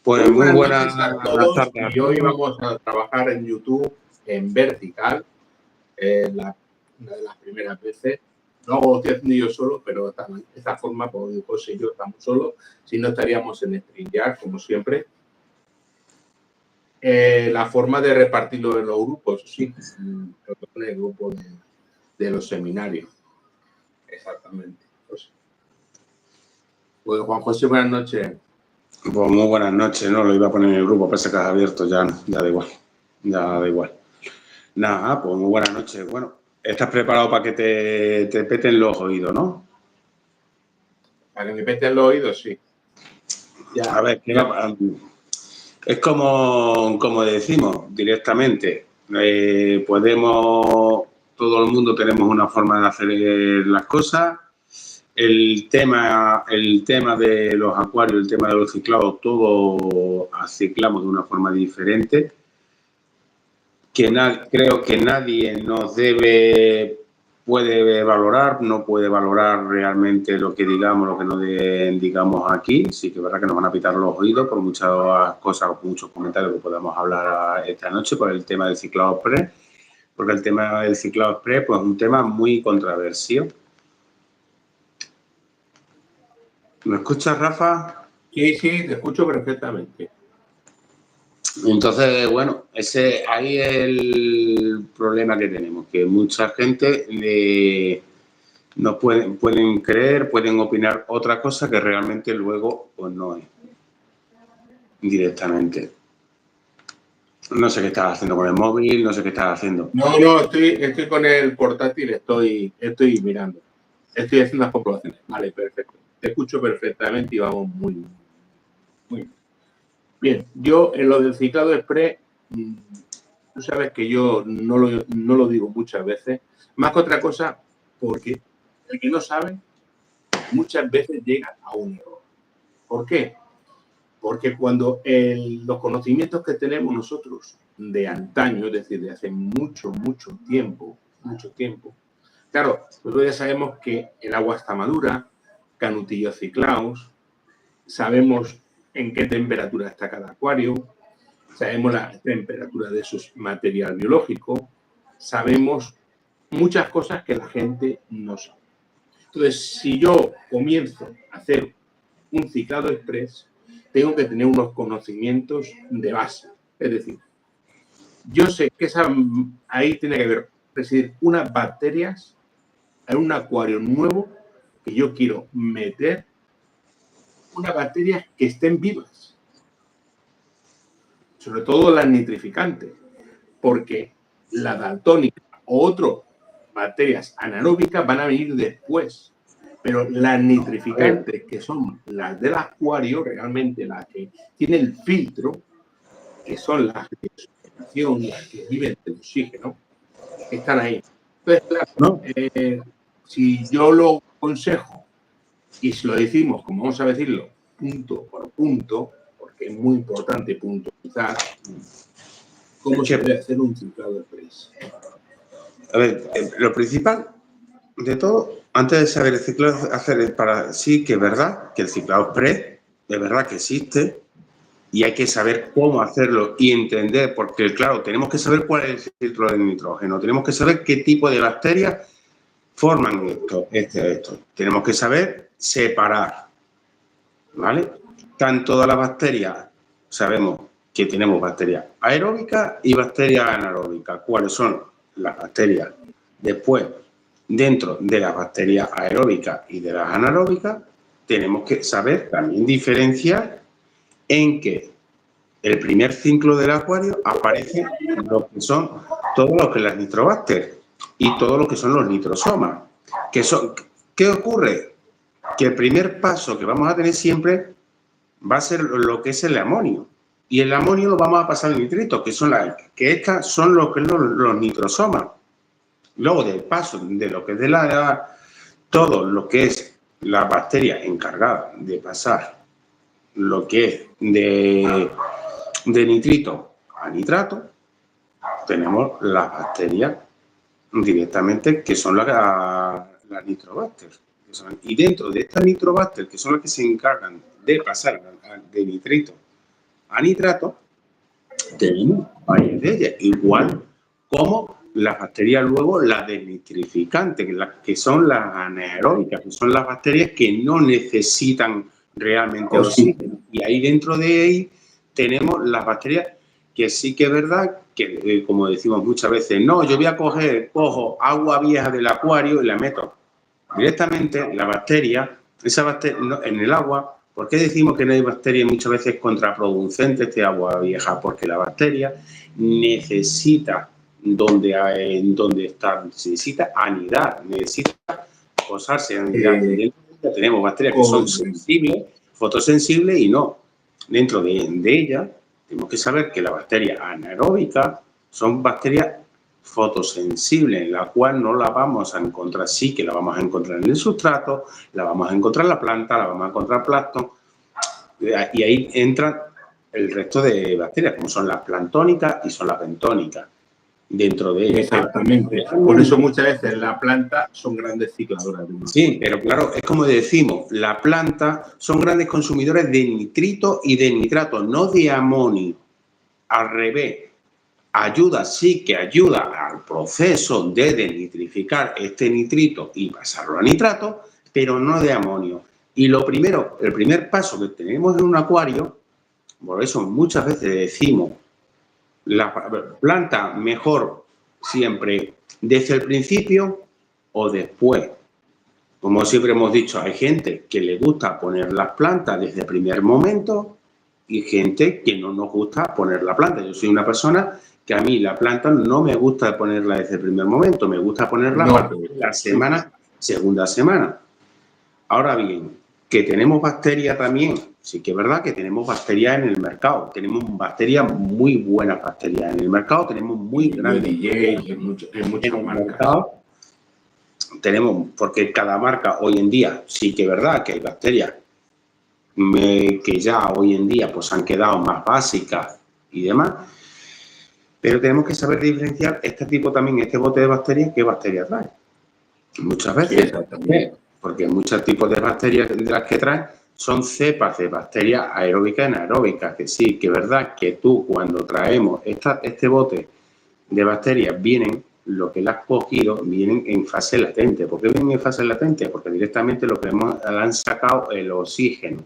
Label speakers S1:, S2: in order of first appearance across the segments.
S1: Pues muy buenas
S2: noches a todos.
S1: tardes.
S2: Y hoy vamos a trabajar en YouTube en vertical. Una de las primeras veces. No lo estoy haciendo yo solo, pero de esta forma, pues José y yo estamos solos. Si no, estaríamos en StreamYard, como siempre. La forma de repartirlo en los grupos, sí. En el grupo de los seminarios. Exactamente. Pues Juan José, buenas noches.
S1: Pues muy buenas noches, ¿no? Lo iba a poner en el grupo, parece que has abierto, ya da igual. Ya da igual. Nada, pues muy buenas noches. Bueno, ¿estás preparado para que te peten los oídos, no?
S2: Para que me peten los oídos, sí.
S1: Ya, a ver, es como decimos directamente. Todo el mundo tenemos una forma de hacer las cosas. El tema de los acuarios, el tema de los ciclados, todo ciclamos de una forma diferente. Creo que nadie puede valorar realmente lo que digamos, lo que no digamos aquí. Sí que es verdad que nos van a pitar los oídos por muchas cosas, por muchos comentarios que podamos hablar esta noche por el tema del ciclado express, porque el tema del ciclado express pues, es un tema muy controversial. ¿Me escuchas, Rafa?
S2: Sí, te escucho perfectamente.
S1: Entonces, bueno, ahí es el problema que tenemos, que mucha gente no pueden creer, pueden opinar otra cosa que realmente luego pues no es directamente. No sé qué estás haciendo con el móvil, no sé qué estás haciendo.
S2: No, estoy con el portátil, estoy mirando. Estoy haciendo las comprobaciones. Vale, perfecto. Te escucho perfectamente y vamos muy bien. Yo en lo del ciclado express, tú sabes que yo no lo digo muchas veces, más que otra cosa, porque el que no sabe muchas veces llega a un error. ¿Por qué? Porque cuando los conocimientos que tenemos nosotros de antaño, es decir, de hace mucho tiempo, claro, nosotros ya sabemos que el agua está madura, canutillos ciclados, sabemos en qué temperatura está cada acuario, sabemos la temperatura de su material biológico, sabemos muchas cosas que la gente no sabe. Entonces, si yo comienzo a hacer un ciclado express, tengo que tener unos conocimientos de base. Es decir, yo sé que ahí tiene que haber, residir unas bacterias en un acuario nuevo que yo quiero meter, unas bacterias que estén vivas. Sobre todo las nitrificantes, porque la daltónica o otras bacterias anaeróbicas van a venir después. Pero las nitrificantes, que son las del acuario, realmente las que tienen el filtro, que son las de oxigenación, las que viven del oxígeno, están ahí. Entonces, claro, si yo lo aconsejo y si lo decimos, como vamos a decirlo, punto por punto, porque es muy importante puntualizar cómo se debe hacer un ciclado express.
S1: A ver, lo principal de todo, antes de saber el ciclado, sí que es verdad que el ciclado express es verdad que existe y hay que saber cómo hacerlo y entender, porque claro, tenemos que saber cuál es el filtro del nitrógeno, tenemos que saber qué tipo de bacterias forman esto. Tenemos que saber separar, ¿vale? Tanto de las bacterias, sabemos que tenemos bacterias aeróbicas y bacterias anaeróbicas. ¿Cuáles son las bacterias? Después, dentro de las bacterias aeróbicas y de las anaeróbicas, tenemos que saber también diferenciar en que el primer ciclo del acuario aparece lo que son todo lo que es las nitrobacter y todo lo que son los nitrosomas. ¿Qué ocurre? Que el primer paso que vamos a tener siempre va a ser lo que es el amonio. Y el amonio lo vamos a pasar al nitrito, que estas son lo que es los nitrosomas. Luego del paso de lo que es todo lo que es la bacteria encargada de pasar lo que es de nitrito a nitrato, tenemos las bacterias directamente que son las nitrobacter. Y dentro de estas nitrobacter, que son las que se encargan de pasar de nitrito a nitrato, tenemos varias de ellas, igual como las bacterias luego, las desnitrificantes, que son las anaeróbicas, que son las bacterias que no necesitan realmente oxígeno. Y ahí dentro de ahí tenemos las bacterias que sí que es verdad que, como decimos muchas veces, no, yo voy a cojo agua vieja del acuario y la meto directamente, la bacteria, esa bacteria en el agua. ¿Por qué decimos que no hay bacterias muchas veces contraproducentes de agua vieja? Porque la bacteria necesita necesita anidar, necesita posarse, anidar. Tenemos bacterias que son sensibles, fotosensibles y no. Dentro de ellas tenemos que saber que las bacterias anaeróbicas son bacterias fotosensibles, en la cual no la vamos a encontrar, sí que la vamos a encontrar en el sustrato, la vamos a encontrar en la planta, la vamos a encontrar en plancton, y ahí entran el resto de bacterias, como son las planctónicas y son las bentónicas, dentro de ellas.
S2: Exactamente. Por eso muchas veces la planta son grandes cicladoras.
S1: Sí, pero claro, es como decimos, la planta son grandes consumidores de nitrito y de nitrato, no de amonio. Al revés. Sí que ayuda al proceso de desnitrificar este nitrito y pasarlo a nitrato, pero no de amonio. Y el primer paso que tenemos en un acuario, por eso muchas veces decimos, la planta mejor siempre desde el principio o después. Como siempre hemos dicho, hay gente que le gusta poner las plantas desde el primer momento y gente que no nos gusta poner la planta. Yo soy una persona que a mí la planta no me gusta ponerla desde el primer momento, me gusta ponerla la segunda semana. Ahora bien, que tenemos bacterias también, sí que es verdad que tenemos bacterias en el mercado, tenemos bacterias muy buenas bacterias en el mercado, tenemos muy grandes
S2: en muchas marcas.
S1: Tenemos, porque cada marca hoy en día sí que es verdad que hay bacterias que ya hoy en día pues han quedado más básicas y demás, pero tenemos que saber diferenciar este bote de bacterias, qué bacterias trae. Muchas veces, porque muchos tipos de bacterias de las que traen son cepas de bacterias aeróbicas y anaeróbicas, que sí, que es verdad que tú cuando traemos este bote de bacterias lo que le has cogido, vienen en fase latente. ¿Por qué vienen en fase latente? Porque directamente le han sacado el oxígeno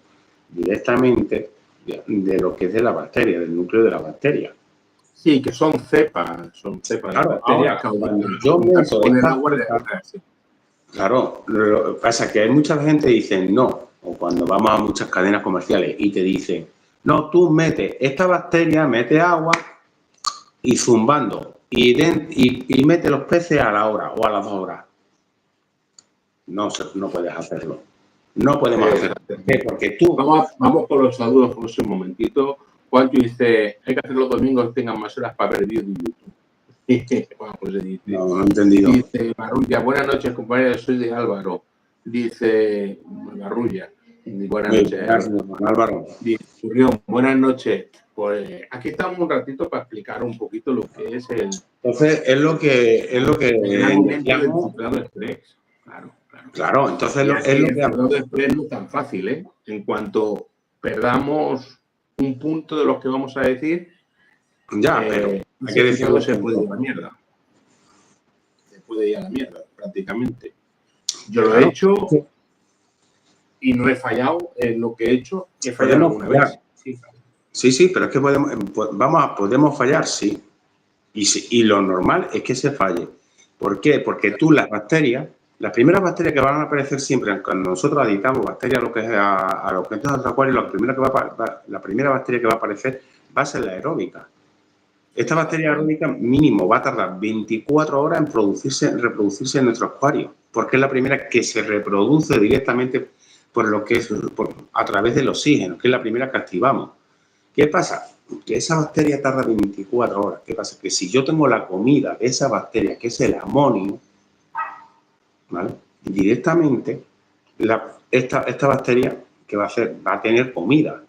S1: directamente de lo que es de la bacteria, del núcleo de la bacteria.
S2: Sí, que son cepas
S1: claro,
S2: de bacterias.
S1: Claro, lo que pasa es que hay mucha gente que dice no, o cuando vamos a muchas cadenas comerciales y te dicen, no, tú metes esta bacteria, mete agua y zumbando, y mete los peces a la hora o a las 2 horas. No puedes hacerlo. No podemos hacerlo. Porque tú...
S2: Vamos con los saludos por un momentito. Juancho dice, hay que hacer los domingos que tengan más horas para ver vídeos de YouTube. Bueno, pues dice,
S1: no he entendido.
S2: Dice Barrulla, buenas noches, compañeros, soy de Álvaro. Dice Barrulla, buenas noches.
S1: Álvaro.
S2: Dice Turrión, buenas noches. Pues aquí estamos un ratito para explicar un poquito lo que es el...
S1: Entonces, es lo que Claro, entonces es lo que...
S2: El express no es tan fácil, ¿eh? En cuanto perdamos un punto de los que vamos a decir,
S1: pero hay que decirlo,
S2: se puede ir a la mierda. Se puede ir a la mierda, prácticamente. Yo lo he hecho y no he fallado en lo que he hecho. He fallado alguna vez.
S1: Sí, pero es que podemos fallar, sí. Y lo normal es que se falle. ¿Por qué? Porque tú las primeras bacterias que van a aparecer siempre, cuando nosotros aditamos bacterias a los objetos de acuario, la primera bacteria que va a aparecer va a ser la aeróbica. Esta bacteria aeróbica mínimo va a tardar 24 horas en reproducirse en nuestro acuario, porque es la primera que se reproduce directamente a través del oxígeno, que es la primera que activamos. ¿Qué pasa? Que esa bacteria tarda 24 horas. ¿Qué pasa? Que si yo tengo la comida de esa bacteria, que es el amonio, ¿vale? Directamente esta bacteria, ¿qué va a hacer? Va a tener comida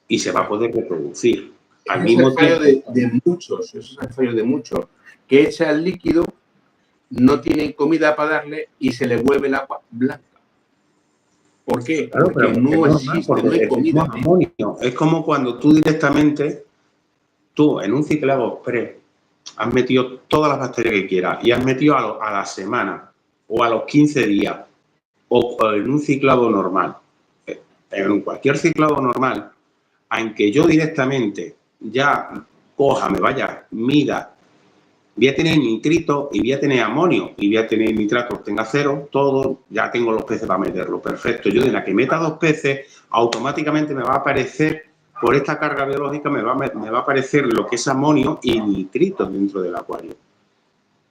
S1: y se va a poder reproducir.
S2: Al mismo tiempo, eso es el fallo de muchos, que echa el líquido, no tienen comida para darle y se le vuelve el agua blanca. ¿Por qué?
S1: Claro,
S2: porque no existe, no hay comida.
S1: Amonio. Es como cuando tú directamente, en un ciclado express, has metido todas las bacterias que quieras y has metido a la semana o a los 15 días o en un ciclado normal. En cualquier ciclado normal, aunque yo directamente ya coja, me vaya, mida, voy a tener nitrito y voy a tener amonio y voy a tener nitratos, tenga cero, todo, ya tengo los peces para meterlo. Perfecto. Yo de la que meta 2 peces, automáticamente me va a aparecer, por esta carga biológica, me va a aparecer lo que es amonio y nitrito dentro del acuario.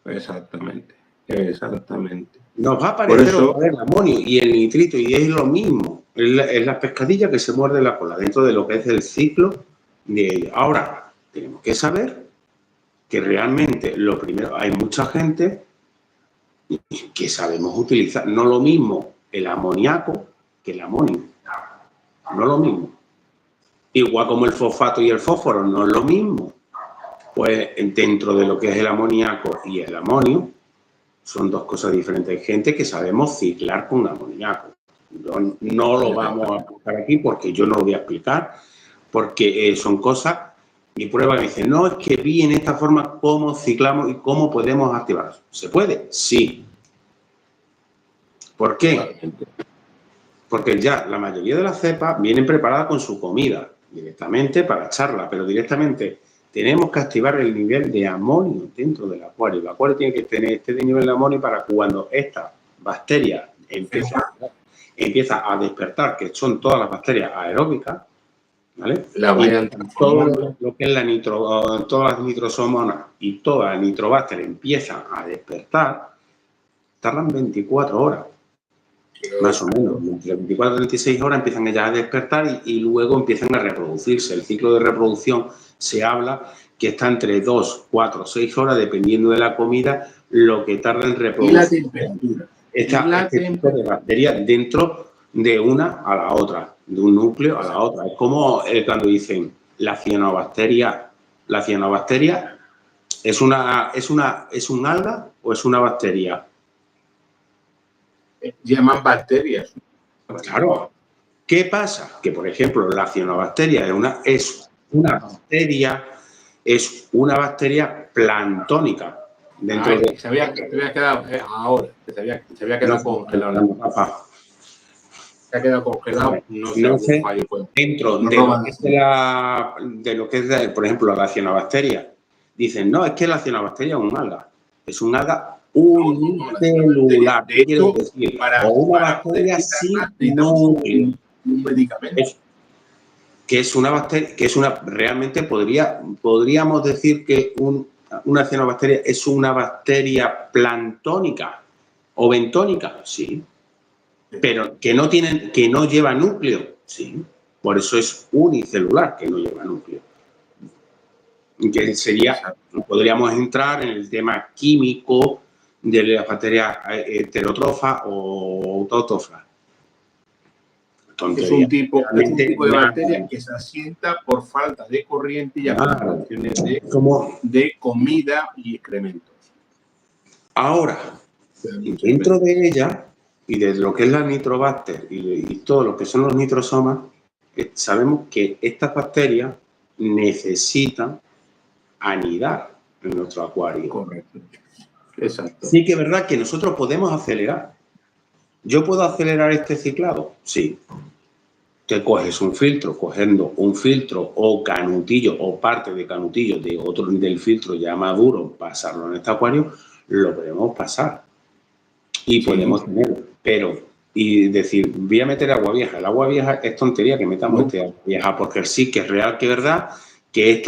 S2: Exactamente, exactamente.
S1: Nos va a aparecer el amonio y el nitrito y es lo mismo. Es la pescadilla que se muerde la cola dentro de lo que es el ciclo de ellos. Ahora, tenemos que saber que realmente lo primero, hay mucha gente que sabemos utilizar, no lo mismo el amoníaco que el amonio, no lo mismo. Igual como el fosfato y el fósforo no es lo mismo, pues dentro de lo que es el amoníaco y el amonio son dos cosas diferentes. Hay gente que sabemos ciclar con amoníaco. No lo vamos a explicar aquí porque yo no lo voy a explicar, porque son cosas. Mi prueba me dice, no, es que vi en esta forma cómo ciclamos y cómo podemos activar. ¿Se puede? Sí. ¿Por qué? Porque ya la mayoría de las cepas vienen preparadas con su comida directamente para echarla, pero directamente tenemos que activar el nivel de amonio dentro del acuario. El acuario tiene que tener este nivel de amonio para cuando esta bacteria empieza a despertar, que son todas las bacterias aeróbicas, ¿vale? Todo lo que es todas las nitrosomonas y toda la nitrobacter empiezan a despertar, tardan 24 horas, más o menos. Entre 24 y 36 horas empiezan ellas a despertar y luego empiezan a reproducirse. El ciclo de reproducción se habla que está entre 2, 4, 6 horas, dependiendo de la comida, lo que tarda en reproducir.
S2: Y la temperatura.
S1: Este tipo de bacterias dentro de una a la otra, de un núcleo a la otra. Es como cuando dicen la cianobacteria. ¿La cianobacteria es un alga o es una bacteria?
S2: Llaman bacterias.
S1: Claro. ¿Qué pasa? Que, por ejemplo, la cianobacteria es una bacteria planctónica.
S2: Se había quedado ahora, se había quedado congelado. Se ha quedado congelado.
S1: No sé, dentro de lo que es, por ejemplo, la cianobacteria, dicen, no, es que la cianobacteria es un alga. Es un alga unicelular. ¿Qué quiero decir? O una bacteria sin núcleo.
S2: Un medicamento.
S1: Que es una bacteria, realmente podríamos decir que una cianobacteria es una bacteria planctónica o bentónica, sí. Pero que no lleva núcleo, sí. Por eso es unicelular, que no lleva núcleo. Que podríamos entrar en el tema químico de las bacterias heterótrofas o autótrofas.
S2: Es un tipo de bacteria que se asienta por falta de corriente y acumulaciones de comida y excrementos.
S1: Ahora, dentro de ella y de lo que es la nitrobacter y todo lo que son los nitrosomas, sabemos que estas bacterias necesitan anidar en nuestro acuario.
S2: Correcto. Exacto.
S1: Sí que es verdad que nosotros podemos acelerar. ¿Yo puedo acelerar este ciclado? Sí. Te coges un filtro, cogiendo un filtro o canutillo o parte de canutillo del filtro ya maduro, pasarlo en este acuario, lo podemos pasar. Y podemos tener, y decir, voy a meter agua vieja. El agua vieja es tontería que metamos agua vieja, porque sí que es real que es verdad que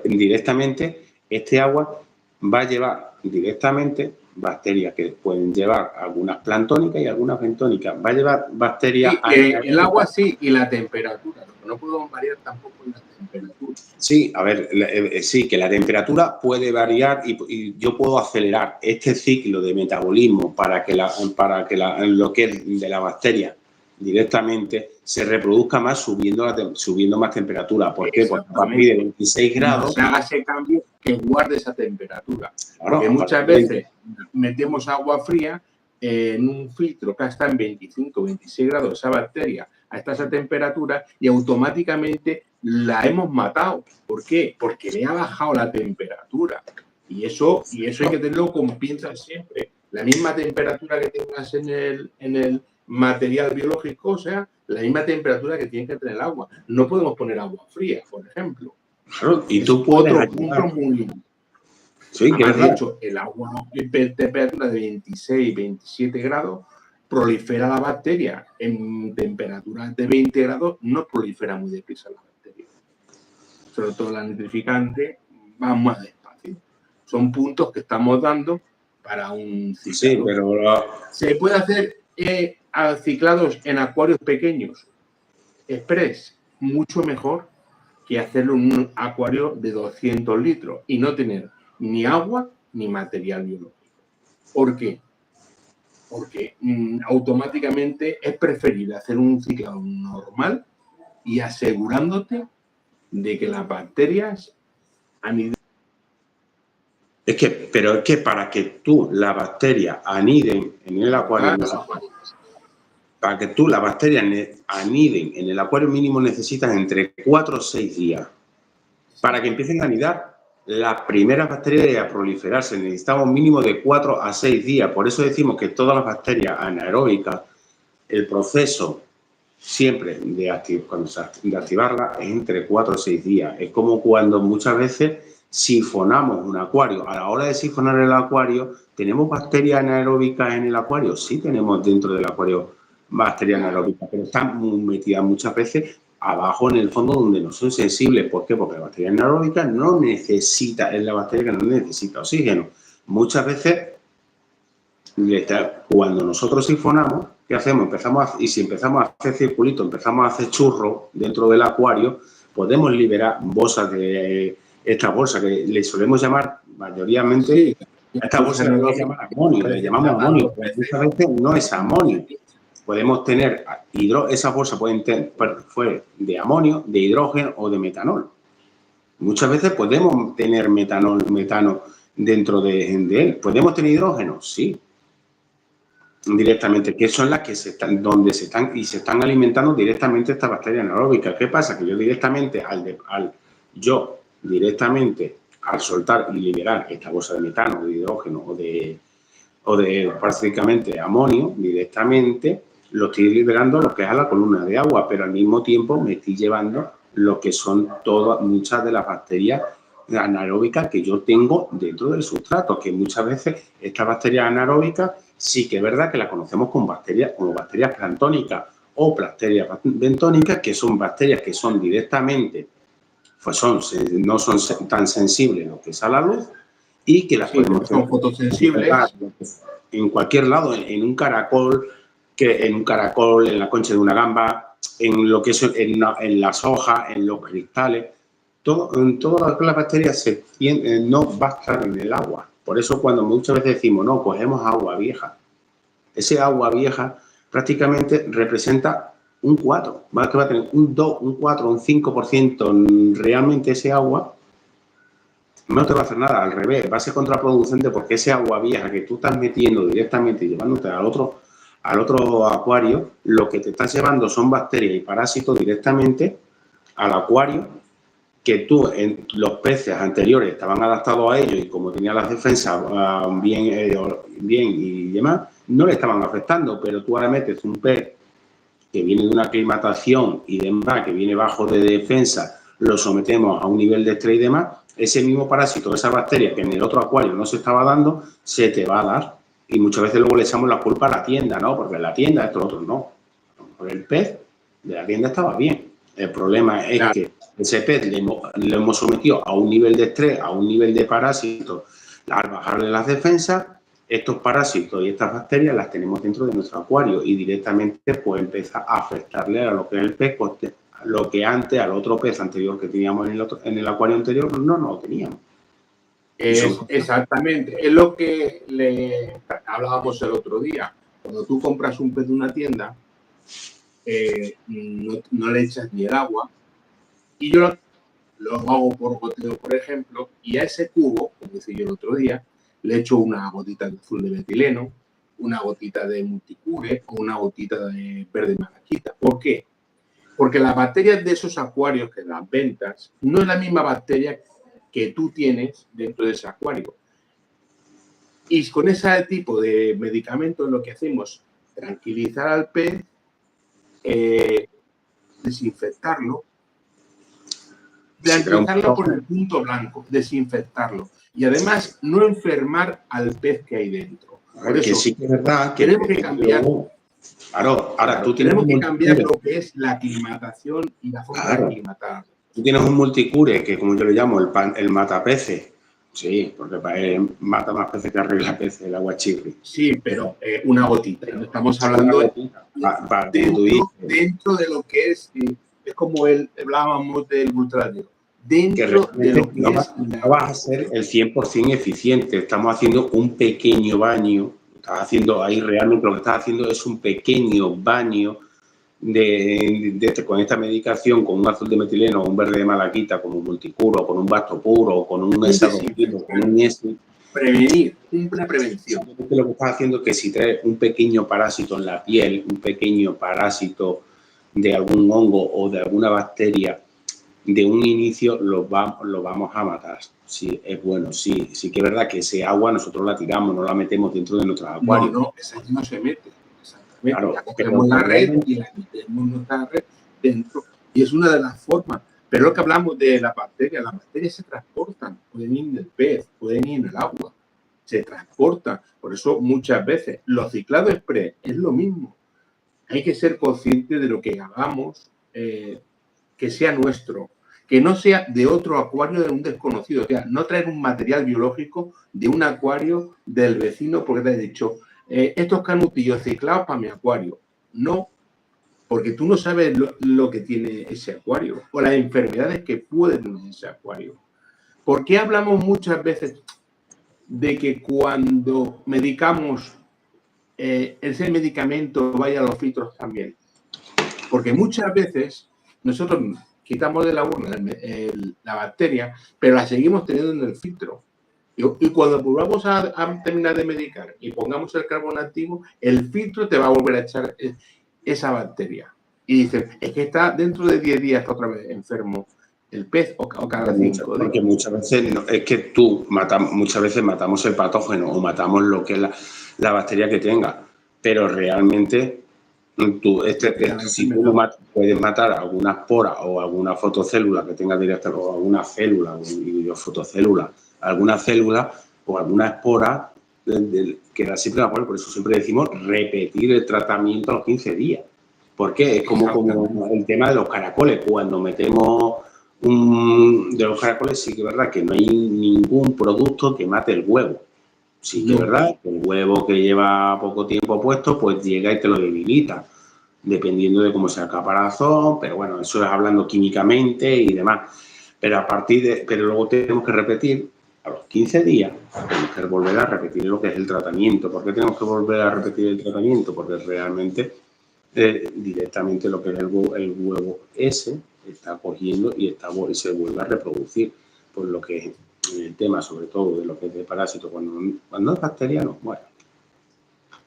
S1: directamente este agua va a llevar directamente bacterias que pueden llevar algunas planctónicas y algunas bentónicas. Va a llevar bacterias...
S2: el agua sí, y la temperatura. No podemos variar tampoco en la temperatura.
S1: Sí, a ver, sí, que la temperatura puede variar y yo puedo acelerar este ciclo de metabolismo para que lo que es de la bacteria directamente se reproduzca más subiendo más temperatura. ¿Por qué? Porque a partir de 26 grados...
S2: Se haga ese cambio que guarde esa temperatura. Claro, porque muchas veces metemos agua fría en un filtro que está en 25, 26 grados esa bacteria a esa temperatura y automáticamente la hemos matado. ¿Por qué? Porque le ha bajado la temperatura. Y eso hay que tenerlo con pinzas siempre. La misma temperatura que tengas en el material biológico, o sea, la misma temperatura que tiene que tener el agua. No podemos poner agua fría, por ejemplo.
S1: Claro, y
S2: es
S1: tú puedes
S2: otro punto muy...
S1: Sí, que
S2: Además, de hecho, el agua en temperatura de 26, 27 grados prolifera la bacteria. En temperaturas de 20 grados no prolifera muy deprisa la bacteria. Sobre todo la nitrificante va más despacio. Son puntos que estamos dando para un ciclado.
S1: Sí, pero...
S2: ¿Se puede hacer ciclados en acuarios pequeños? Express, mucho mejor que hacerlo en un acuario de 200 litros y no tener ni agua ni material biológico. ¿Por qué? Porque automáticamente es preferible hacer un ciclado normal y asegurándote de que las bacterias aniden.
S1: Pero es que para que las bacterias aniden en el acuario, para que las bacterias aniden en el acuario mínimo necesitas entre 4 o 6 días. Para que empiecen a anidar, las primeras bacterias a proliferarse necesitamos un mínimo de 4 a 6 días. Por eso decimos que todas las bacterias anaeróbicas, el proceso siempre de activarla es entre 4 o 6 días. Es como cuando muchas veces sifonamos un acuario. A la hora de sifonar el acuario, ¿tenemos bacterias anaeróbicas en el acuario? Sí, tenemos dentro del acuario bacterias anaeróbicas, pero están metidas muchas veces abajo en el fondo donde no son sensibles. ¿Por qué? Porque la bacteria anaeróbica no necesita, es la bacteria que no necesita oxígeno. Muchas veces, cuando nosotros sifonamos, ¿qué hacemos? Si empezamos a hacer circulitos, empezamos a hacer churros dentro del acuario, podemos liberar bolsas de esta bolsa que le solemos llamar mayoritariamente, sí, a esta bolsa le podemos llamar amonio, le llamamos amonio, pero muchas veces no es amonio. Podemos tener esas bolsas pueden fue de amonio, de hidrógeno o de metanol. Muchas veces podemos tener metano dentro de él. ¿Podemos tener hidrógeno? Sí. Directamente, que son las que se están alimentando directamente estas bacterias anaeróbicas. ¿Qué pasa? Que yo directamente, al soltar y liberar esta bolsa de metano, de hidrógeno o de prácticamente amonio, directamente lo estoy liberando lo que es a la columna de agua, pero al mismo tiempo me estoy llevando lo que son muchas de las bacterias anaeróbicas que yo tengo dentro del sustrato, que muchas veces estas bacterias anaeróbicas sí que es verdad que las conocemos como bacterias planctónicas o bacterias bentónicas, que son bacterias que son directamente, pues no son tan sensibles lo que es a la luz y que las podemos
S2: son fotosensibles
S1: en cualquier lado, en un caracol, en la concha de una gamba, en lo que es en las hojas, en los cristales. En todas las bacterias no va a estar en el agua. Por eso cuando muchas veces decimos, no, cogemos agua vieja. Ese agua vieja prácticamente representa un 4. Va a tener un 2, un 4, un 5%. Realmente ese agua no te va a hacer nada, al revés. Va a ser contraproducente porque ese agua vieja que tú estás metiendo directamente y llevándote al otro acuario, lo que te estás llevando son bacterias y parásitos directamente al acuario, que los peces anteriores estaban adaptados a ellos y como tenían las defensas bien y demás, no le estaban afectando, pero tú ahora metes un pez que viene de una aclimatación y demás, que viene bajo de defensa, lo sometemos a un nivel de estrés y demás, ese mismo parásito, esa bacteria que en el otro acuario no se estaba dando, se te va a dar. Y muchas veces luego le echamos la culpa a la tienda, ¿no? Porque en la tienda esto otro no. Porque el pez de la tienda estaba bien. El problema es que ese pez le hemos sometido a un nivel de estrés, a un nivel de parásito, al bajarle las defensas, estos parásitos y estas bacterias las tenemos dentro de nuestro acuario y directamente pues empieza a afectarle a lo que es el pez, pues, lo que antes al otro pez anterior que teníamos en el acuario anterior no lo teníamos.
S2: Exactamente, es lo que le hablábamos el otro día. Cuando tú compras un pez de una tienda, no le echas ni el agua. Y yo lo hago por goteo, por ejemplo, y a ese cubo, como decía yo el otro día, le echo una gotita de azul de metileno, una gotita de multicure o una gotita de verde malaquita. ¿Por qué? Porque las bacterias de esos acuarios que las ventas no es la misma bacteria que tú tienes dentro de ese acuario. Y con ese tipo de medicamentos lo que hacemos es tranquilizar al pez, desinfectarlo, tranquilizarlo por el punto blanco, desinfectarlo. Y además no enfermar al pez que hay dentro. Por eso,
S1: sí que es verdad que
S2: tenemos que cambiar.
S1: Claro, ahora tú tienes
S2: tenemos que cambiar lo que es la aclimatación y la forma de aclimatar.
S1: Tú tienes un multicure que, como yo le llamo, el matapeces. Sí, porque para él mata más peces que arregla peces, el aguachirri.
S2: Sí, pero una gotita. No estamos hablando dentro de lo que es como hablábamos del ultradio. Dentro de lo que
S1: no vas a ser el 100% eficiente. Estamos haciendo un pequeño baño. Estás haciendo ahí realmente lo que estás haciendo es un pequeño baño con esta medicación, con un azul de metileno o un verde de malaquita, con un multicuro, con un basto puro, con un hexadoquilo, con un ESI.
S2: Prevenir, una prevención.
S1: Lo que estás haciendo es que si traes un pequeño parásito en la piel, un pequeño parásito de algún hongo o de alguna bacteria, de un inicio lo vamos a matar. Sí, es bueno, sí que es verdad que ese agua nosotros la tiramos, no la metemos dentro de nuestro acuario.
S2: No, esa no se mete. Claro, la cogemos la red y la metemos en nuestra red dentro. Y es una de las formas. Pero lo que hablamos de las bacterias se transportan. Pueden ir en el pez, pueden ir en el agua. Se transportan. Por eso muchas veces los ciclados express es lo mismo. Hay que ser conscientes de lo que hagamos, que sea nuestro. Que no sea de otro acuario de un desconocido. O sea, no traer un material biológico de un acuario del vecino porque te he dicho... estos canutillos ciclados para mi acuario. No, porque tú no sabes lo que tiene ese acuario o las enfermedades que puede tener ese acuario. ¿Por qué hablamos muchas veces de que cuando medicamos, ese medicamento vaya a los filtros también? Porque muchas veces nosotros quitamos de la urna la bacteria, pero la seguimos teniendo en el filtro. Y cuando volvamos a terminar de medicar y pongamos el carbono activo, el filtro te va a volver a echar esa bacteria. Y dicen, es que está dentro de 10 días está otra vez enfermo el pez o cada 5 días.
S1: Porque muchas veces es que muchas veces matamos el patógeno o matamos lo que es la bacteria que tenga, pero realmente si tú puedes matar alguna espora o alguna fotocélula que tenga directa o alguna célula o fotocélula, alguna célula o alguna espora que da siempre la por eso siempre decimos repetir el tratamiento a los 15 días. Porque es como el tema de los caracoles. Cuando metemos de los caracoles, sí que es verdad que no hay ningún producto que mate el huevo. Sí que es verdad que el huevo que lleva poco tiempo puesto, pues llega y te lo debilita, dependiendo de cómo sea el caparazón, pero bueno, eso es hablando químicamente y demás. Pero pero luego tenemos que repetir a los 15 días, tenemos que volver a repetir lo que es el tratamiento. ¿Por qué tenemos que volver a repetir el tratamiento? Porque realmente directamente lo que es el huevo ese está cogiendo y se vuelve a reproducir, por lo que es el tema sobre todo de lo que es de parásito cuando es bacteriano, bueno,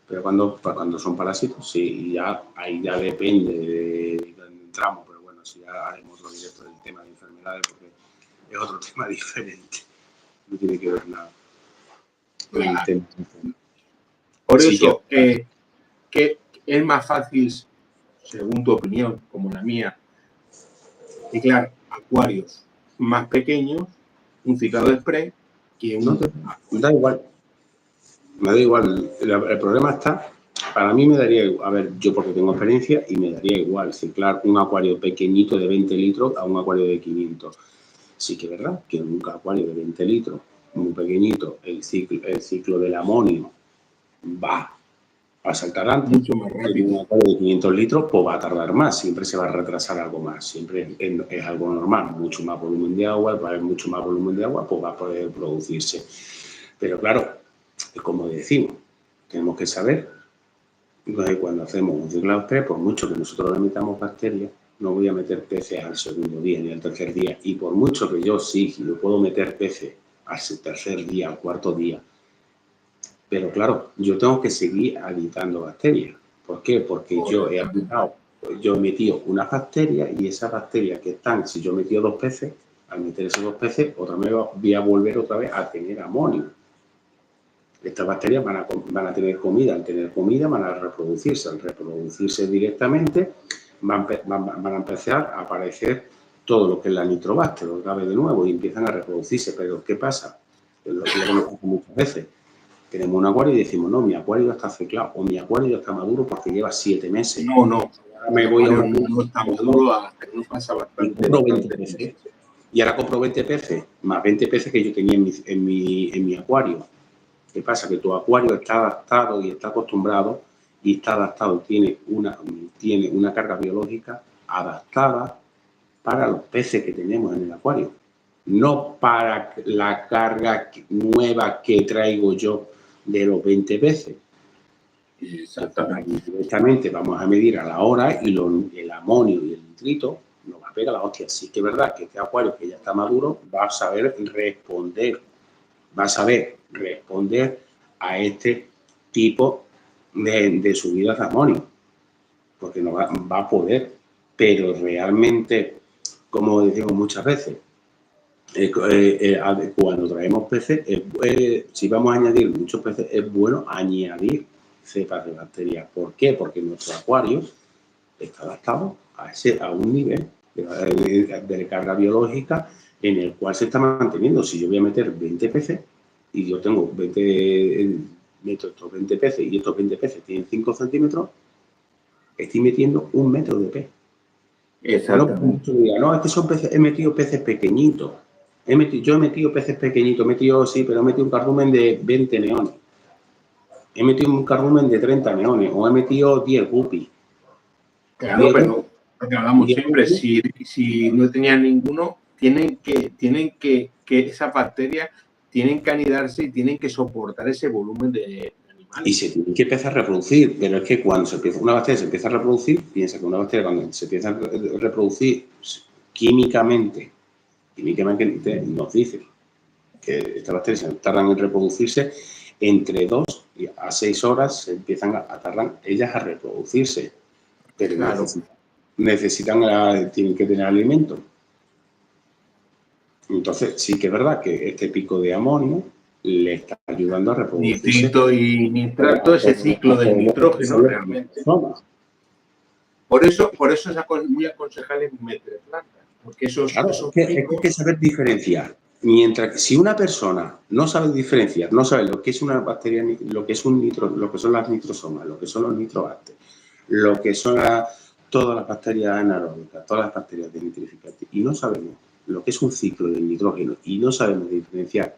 S1: pero cuando son parásitos sí, ahí ya depende de dónde entramos, pero bueno, si ya haremos otro directo del tema de enfermedades porque es otro tema diferente, no tiene que ver nada con el tema.
S2: Por eso que es más fácil, según tu opinión, como la mía, ciclar acuarios más pequeños, un ciclado de spray, que un...
S1: Da igual. Me da igual. El problema está, para mí me daría igual, a ver, yo porque tengo experiencia y me daría igual ciclar un acuario pequeñito de 20 litros a un acuario de 500. Sí que es verdad que en un acuario de 20 litros, muy pequeñito, el ciclo del amonio va a saltar antes.
S2: Mucho más rápido.
S1: En un acuario de 500 litros, pues va a tardar más, siempre se va a retrasar algo más, siempre es algo normal, mucho más volumen de agua, va a haber mucho más volumen de agua, pues va a poder producirse. Pero claro, como decimos, tenemos que saber que cuando hacemos un ciclado spray, por mucho que nosotros le metamos bacterias, no voy a meter peces al segundo día ni al tercer día. Y por mucho que yo sí, yo puedo meter peces al tercer día, al cuarto día, Pero claro, yo tengo que seguir habitando bacterias. ¿Por qué? Porque yo he habitado, yo he metido una bacteria y esas bacterias que están, si yo he metido 2 peces, al meter esos 2 peces, otra vez voy a volver otra vez a tener amonio. Estas bacterias van a tener comida, al tener comida van a reproducirse, al reproducirse directamente van a empezar a aparecer todo lo que es la nitrobacter, otra vez de nuevo, y empiezan a reproducirse. Pero ¿qué pasa? Lo que hemos visto muchas veces. Tenemos un acuario y decimos, no, mi acuario ya está ciclado o mi acuario ya está maduro porque lleva 7 meses.
S2: No.
S1: Me voy a
S2: no está maduro hasta que no pasa bastante.
S1: Y ahora compro 20 peces, más 20 peces que yo tenía en mi acuario. ¿Qué pasa? Que tu acuario está adaptado y está acostumbrado y está adaptado, tiene una carga biológica adaptada para los peces que tenemos en el acuario. No para la carga nueva que traigo yo de los 20 peces.
S2: Exactamente.
S1: Directamente vamos a medir a la hora y el amonio y el nitrito nos va a pegar la hostia. Sí que es verdad que este acuario que ya está maduro va a saber responder a este tipo de subidas de amonio, porque no va a poder, pero realmente, como decimos muchas veces, cuando traemos peces, si vamos a añadir muchos peces, es bueno añadir cepas de bacterias. ¿Por qué? Porque nuestro acuario está adaptado a un nivel de carga biológica en el cual se está manteniendo. Si yo voy a meter 20 peces y yo tengo meto estos 20 peces y estos 20 peces tienen 5 centímetros, estoy metiendo 1 metro de pez.
S2: Exactamente.
S1: No, es que son peces, he metido peces pequeñitos. Yo he metido peces pequeñitos, pero he metido un cardumen de 20 neones. He metido un cardumen de 30 neones o he metido 10 guppies.
S2: Claro, pero lo que hablamos siempre, si no tenían ninguno, tienen que esas bacterias tienen que anidarse y tienen que soportar ese volumen de animales.
S1: Y se tienen que empezar a reproducir, pero es que cuando una bacteria se empieza a reproducir, piensa que una bacteria cuando se empieza a reproducir químicamente nos dice que estas bacterias tardan en reproducirse entre 2 a 6 horas, se empiezan a tardar ellas a reproducirse, pero claro, tienen que tener alimento. Entonces sí que es verdad que este pico de amonio le está ayudando a reproducirse.
S2: Nitrito y nitrato, ese ciclo del nitrógeno realmente. Por eso es muy aconsejable meter plantas, porque esos
S1: hay que saber diferenciar. Mientras que si una persona no sabe diferenciar, no sabe lo que es una bacteria, lo que son las nitrosomas, lo que son los nitrobacter, lo que son todas las bacterias anaeróbicas, todas las bacterias de nitrificantes, y no sabemos lo que es un ciclo del nitrógeno y no sabemos diferenciar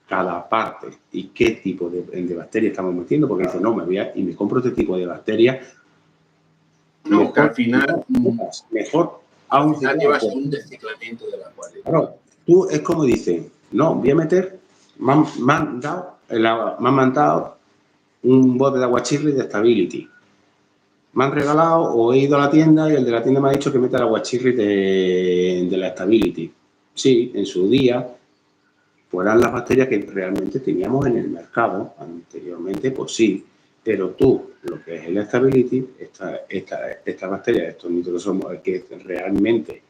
S1: cada parte y qué tipo de bacteria estamos metiendo, porque dice, no, me compro este tipo de bacteria.
S2: No, mejor, que al final
S1: llevas
S2: un desciclamiento del acuario.
S1: Claro, tú es como dices, no, voy a meter, me han mandado un bote de aguachirri de Stability. Me han regalado o he ido a la tienda y el de la tienda me ha dicho que meta el aguachirri de la Stability. Sí, en su día, pues eran las bacterias que realmente teníamos en el mercado anteriormente, pues sí. Pero tú, lo que es el Stability, esta bacteria, estos nitrosomos, que realmente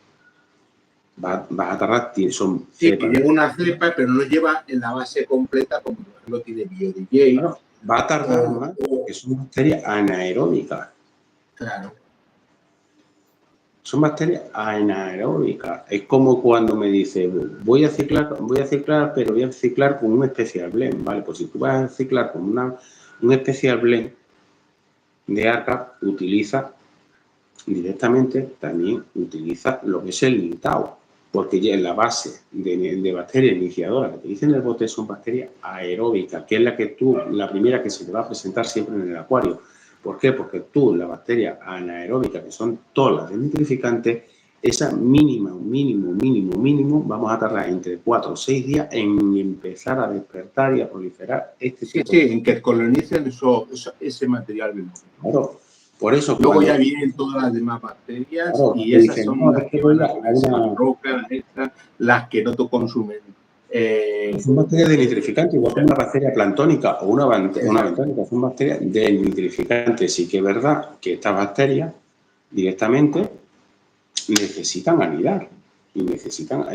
S1: va a tardar, son
S2: cepas. Sí, lleva una cepa, pero no lleva en la base completa, como por ejemplo tiene BioDJ.
S1: Claro, va a tardar más, porque son bacterias anaeróbicas.
S2: Claro.
S1: Son bacterias anaeróbicas. Es como cuando me dice, voy a ciclar, pero voy a ciclar con un Special Blend. Vale, pues si tú vas a ciclar con un Special Blend de arca, también utiliza lo que es el nitao, porque ya en la base de bacterias iniciadoras que te dicen en el bote son bacterias aeróbicas, que es la primera que se te va a presentar siempre en el acuario. ¿Por qué? Porque la bacteria anaeróbica, que son todas las desnitrificantes, esa mínimo, vamos a tardar entre 4 o 6 días en empezar a despertar y a proliferar
S2: en que colonicen ese material biológico.
S1: Claro. Por eso,
S2: luego ya vienen todas las demás bacterias, claro, y esas son las que van a comerse las rocas, las que no te consumen
S1: Son bacterias de nitrificante, igual que una bacteria planctónica o una bentónica, son bacterias de nitrificante. Sí que es verdad que estas bacterias directamente necesitan anidar y necesitan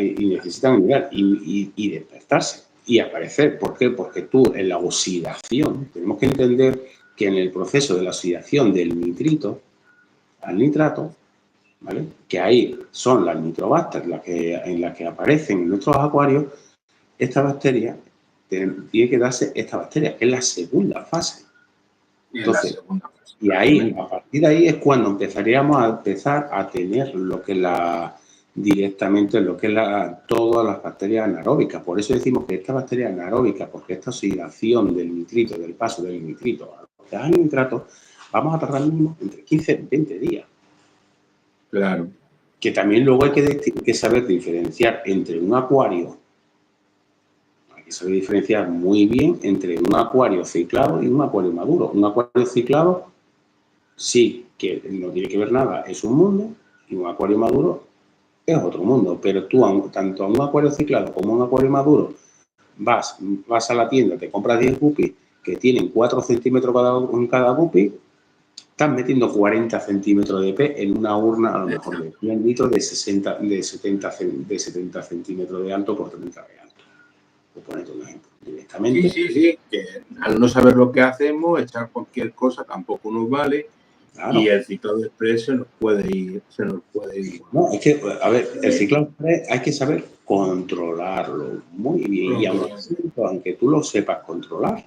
S1: anidar y despertarse y aparecer. ¿Por qué? Porque tú en la oxidación, tenemos que entender que en el proceso de la oxidación del nitrito al nitrato, ¿vale? Que ahí son las nitrobacter en las que aparecen en nuestros acuarios, esta bacteria tiene que darse esta bacteria, que es la segunda fase. Entonces, y ahí, a partir de ahí es cuando empezaríamos a tener lo que es directamente lo que es todas las bacterias anaeróbicas. Por eso decimos que esta bacteria anaeróbica, porque esta oxidación del nitrito, del paso del nitrito al nitrato, vamos a tardar mínimo entre 15 y 20 días.
S2: Claro.
S1: Que también luego hay que saber diferenciar entre un acuario. Hay que saber diferenciar muy bien entre un acuario ciclado y un acuario maduro. Un acuario ciclado, sí, que no tiene que ver nada, es un mundo, y un acuario maduro es otro mundo. Pero tú, tanto a un acuario ciclado como a un acuario maduro, vas a la tienda, te compras 10 guppies que tienen 4 centímetros cada guppy, estás metiendo 40 centímetros de pez en una urna, a lo mejor de 100 litros de 70 centímetros de alto por 30 de alto. Por ponerte un ejemplo, directamente.
S2: Sí, que al no saber lo que hacemos, echar cualquier cosa tampoco nos vale. Claro. Y el ciclado express se nos puede ir.
S1: No, es que, a ver, el ciclado express hay que saber controlarlo muy bien. Y aunque tú lo sepas controlar,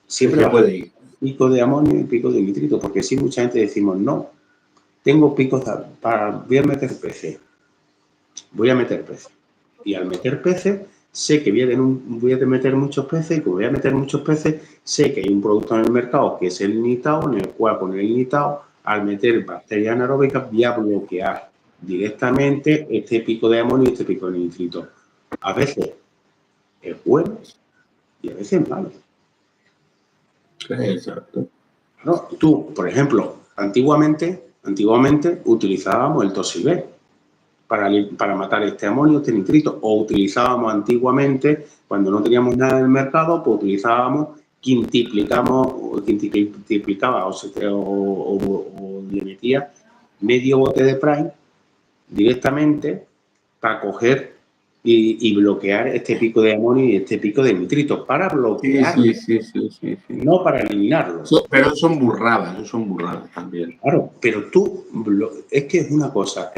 S1: siempre puede ir. Pico de amonio y pico de nitrito, porque sí, mucha gente decimos, no, tengo picos voy a meter peces. Y al meter peces, sé que voy a meter muchos peces, y como voy a meter muchos peces, sé que hay un producto en el mercado que es el nitao, en el cual con el nitao, al meter bacterias anaeróbicas, voy a bloquear directamente este pico de amonio y este pico de nitrito. A veces es bueno y a veces es malo.
S2: Exacto.
S1: ¿No? Tú, por ejemplo, antiguamente utilizábamos el Tosilver para matar este amonio, este nitrito, o utilizábamos antiguamente, cuando no teníamos nada en el mercado, pues utilizábamos, quintuplicaba o le metía medio bote de Prime directamente para coger y bloquear este pico de amonio y este pico de nitrito, para bloquearlo,
S2: sí.
S1: No para eliminarlo.
S2: Pero son burradas también.
S1: Claro, pero tú, es que es una cosa,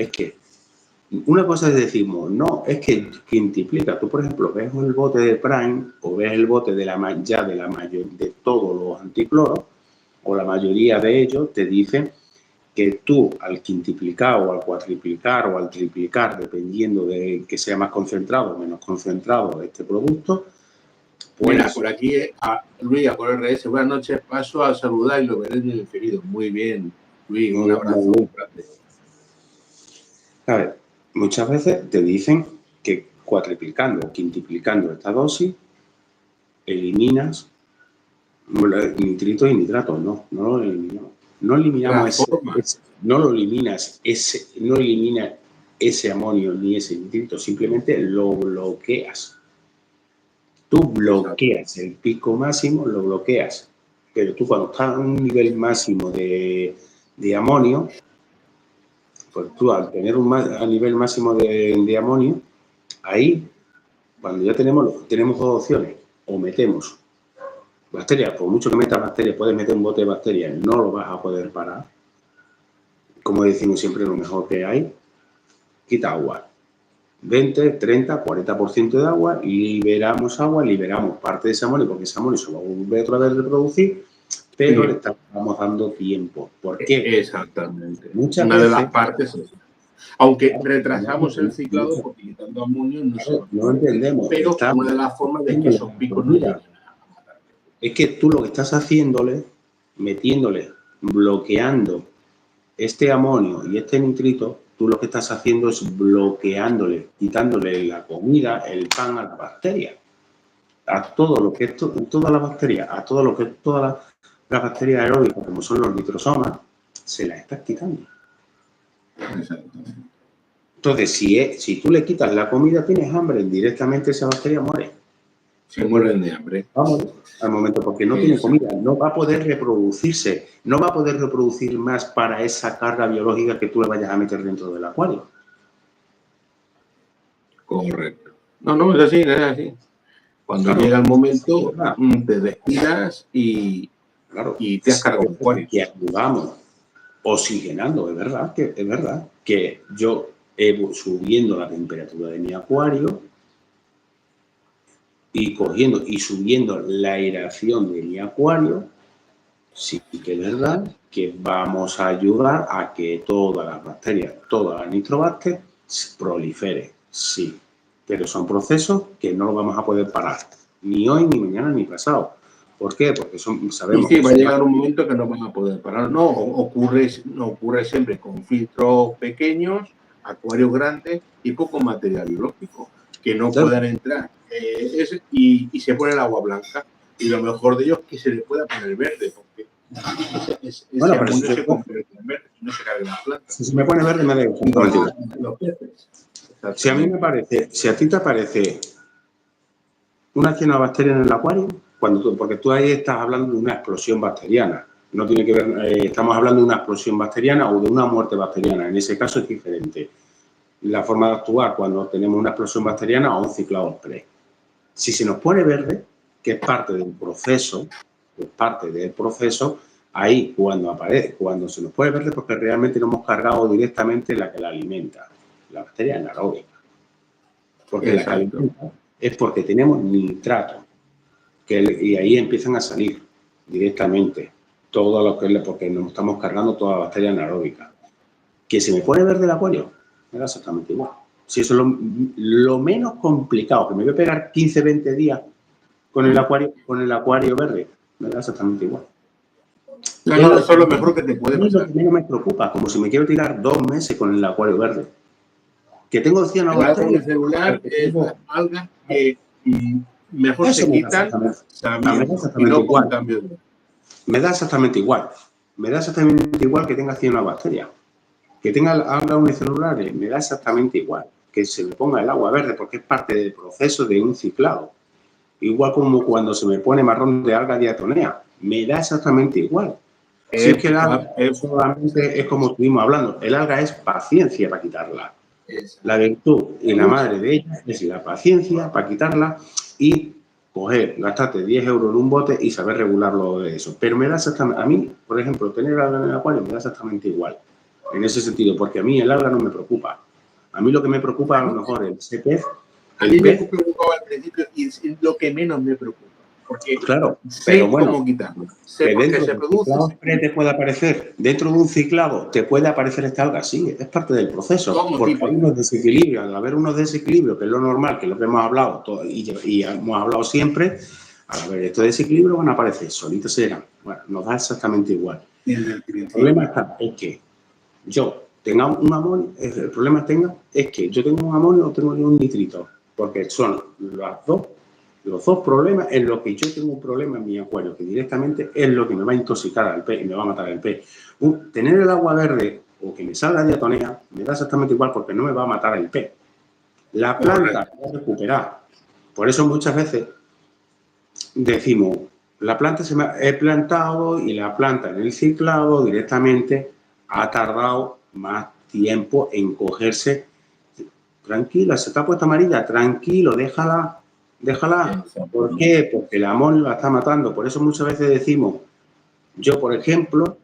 S1: una cosa es decimos, no, es que quintuplica. Tú, por ejemplo, ves el bote de Prime o ves el bote de de todos los anticloros, o la mayoría de ellos te dicen que tú al quintuplicar o al cuatriplicar o al triplicar, dependiendo de que sea más concentrado o menos concentrado este producto, pues...
S2: Mira, por aquí, Luis, por RS, buenas noches, paso a saludar y lo veré en el inferido. Muy bien, Luis, un abrazo grande.
S1: A ver, muchas veces te dicen que cuatriplicando o quintuplicando esta dosis eliminas nitritos y nitratos. No lo eliminamos. No eliminamos no eliminas ese amonio ni ese nitrito, simplemente lo bloqueas. Tú bloqueas el pico máximo, lo bloqueas. Pero tú cuando estás a un nivel máximo de amonio, pues tú al tener a nivel máximo de amonio, ahí, cuando ya tenemos dos opciones, o metemos bacterias, por mucho que metas bacterias, puedes meter un bote de bacterias, no lo vas a poder parar. Como decimos siempre, lo mejor que hay, quita agua. 20, 30, 40% de agua, liberamos parte de ese amonio, porque ese amonio se va a volver otra vez a reproducir, pero le estamos dando tiempo. ¿Por qué?
S2: Exactamente.
S1: Muchas
S2: Una
S1: veces,
S2: de las partes es... Aunque retrasamos el ciclado porque quitando amonio
S1: no entendemos.
S2: Pero una de las formas de que esos picos no lleguen.
S1: Es que tú lo que estás haciéndole, bloqueando este amonio y este nitrito, tú lo que estás haciendo es bloqueándole, quitándole la comida, el pan a la bacteria. A todo lo que es todas las bacterias, todas las bacterias aeróbicas, como son los nitrosomas, se las estás quitando.
S2: Exactamente.
S1: Entonces, si tú le quitas la comida, tienes hambre, directamente esa bacteria muere.
S2: Se mueren de hambre.
S1: Vamos al momento, porque no tiene comida, no va a poder reproducirse, no va a poder reproducir más para esa carga biológica que tú le vayas a meter dentro del acuario.
S2: Correcto. No, es así. Cuando
S1: Claro,
S2: llega el momento, te despidas y te has cargado el acuario.
S1: Que ayudamos oxigenando, es verdad que yo subiendo la temperatura de mi acuario y cogiendo y subiendo la aireación de mi acuario, sí que es verdad que vamos a ayudar a que todas las bacterias, todas las nitrobacterias proliferen, sí, pero son procesos que no los vamos a poder parar, ni hoy, ni mañana, ni pasado. ¿Por qué? Porque sabemos
S2: que va a llegar
S1: un
S2: momento que no van a poder parar. No ocurre siempre con filtros pequeños, acuarios grandes y poco material biológico, que no puedan entrar. Y se pone el agua blanca. Y lo mejor de ello es que se le pueda poner verde, porque
S1: bueno, pero
S2: se convierte en verde y no se carga la planta.
S1: Si se me pone verde, me da igual.
S2: Los peces.
S1: Si a mí me parece, si a ti te parece una cianobacteria en el acuario, porque tú ahí estás hablando de una explosión bacteriana. No tiene que ver, estamos hablando de una explosión bacteriana o de una muerte bacteriana. En ese caso es diferente la forma de actuar cuando tenemos una explosión bacteriana o un ciclado express. Si se nos pone verde, que es parte del proceso, ahí cuando se nos pone verde, porque realmente no hemos cargado directamente la que la alimenta, la bacteria anaeróbica. Porque la que alimenta es porque tenemos nitrato, y ahí empiezan a salir directamente todo lo que es, porque nos estamos cargando toda la bacteria anaeróbica. Que se me pone verde el acuario, me da exactamente igual. Si eso es lo menos complicado, que me voy a pegar 15, 20 días con el acuario verde, me da exactamente igual.
S2: Eso es lo mejor que te puede pasar.
S1: Lo que menos me preocupa, como si me quiero tirar 2 meses con el acuario verde. Que tengo cianobacteria.
S2: El celular es algas que mejor se quitan y no con cambio de...
S1: Me da exactamente igual. Me da exactamente igual que tenga cianobacteria. Que tenga algas unicelulares, me da exactamente igual. Que se me ponga el agua verde, porque es parte del proceso de un ciclado. Igual como cuando se me pone marrón de alga diatonea, me da exactamente igual. Si es que el alga solamente es como estuvimos hablando, el alga es paciencia para quitarla. La virtud y la madre de ella es la paciencia para quitarla y gastarte 10 euros en un bote y saber regularlo de eso. Pero me da exactamente, a mí, por ejemplo, tener alga en el acuario me da exactamente igual. En ese sentido, porque a mí el alga no me preocupa. A mí lo que me preocupa a lo mejor es ese pez.
S2: A mí me preocupaba al principio y es lo que menos me preocupa. Porque
S1: claro, pero bueno,
S2: cómo quitarlo.
S1: Que dentro de un ciclado te puede aparecer, dentro de un ciclado te puede aparecer esta alga, sí, es parte del proceso. Porque hay unos desequilibrios, al haber unos desequilibrios, que es lo normal, que es lo que hemos hablado y hemos hablado siempre, al haber estos desequilibrios van a aparecer, solitos serán. Bueno, nos da exactamente igual. El problema es que yo tenga un amonio, el problema es que yo tengo un amonio o tengo un nitrito, porque son los dos problemas en los que yo tengo un problema en mi acuario, que directamente es lo que me va a intoxicar al pez y me va a matar al pez. Tener el agua verde o que me salga diatonea me da exactamente igual porque no me va a matar el pez. La planta va a recuperar. Por eso muchas veces decimos, la planta he plantado y la planta en el ciclado directamente ha tardado más tiempo en cogerse. Tranquila, se está puesta amarilla, tranquilo, déjala. ¿Por qué? Porque el amonio la está matando. Por eso muchas veces decimos, yo por ejemplo,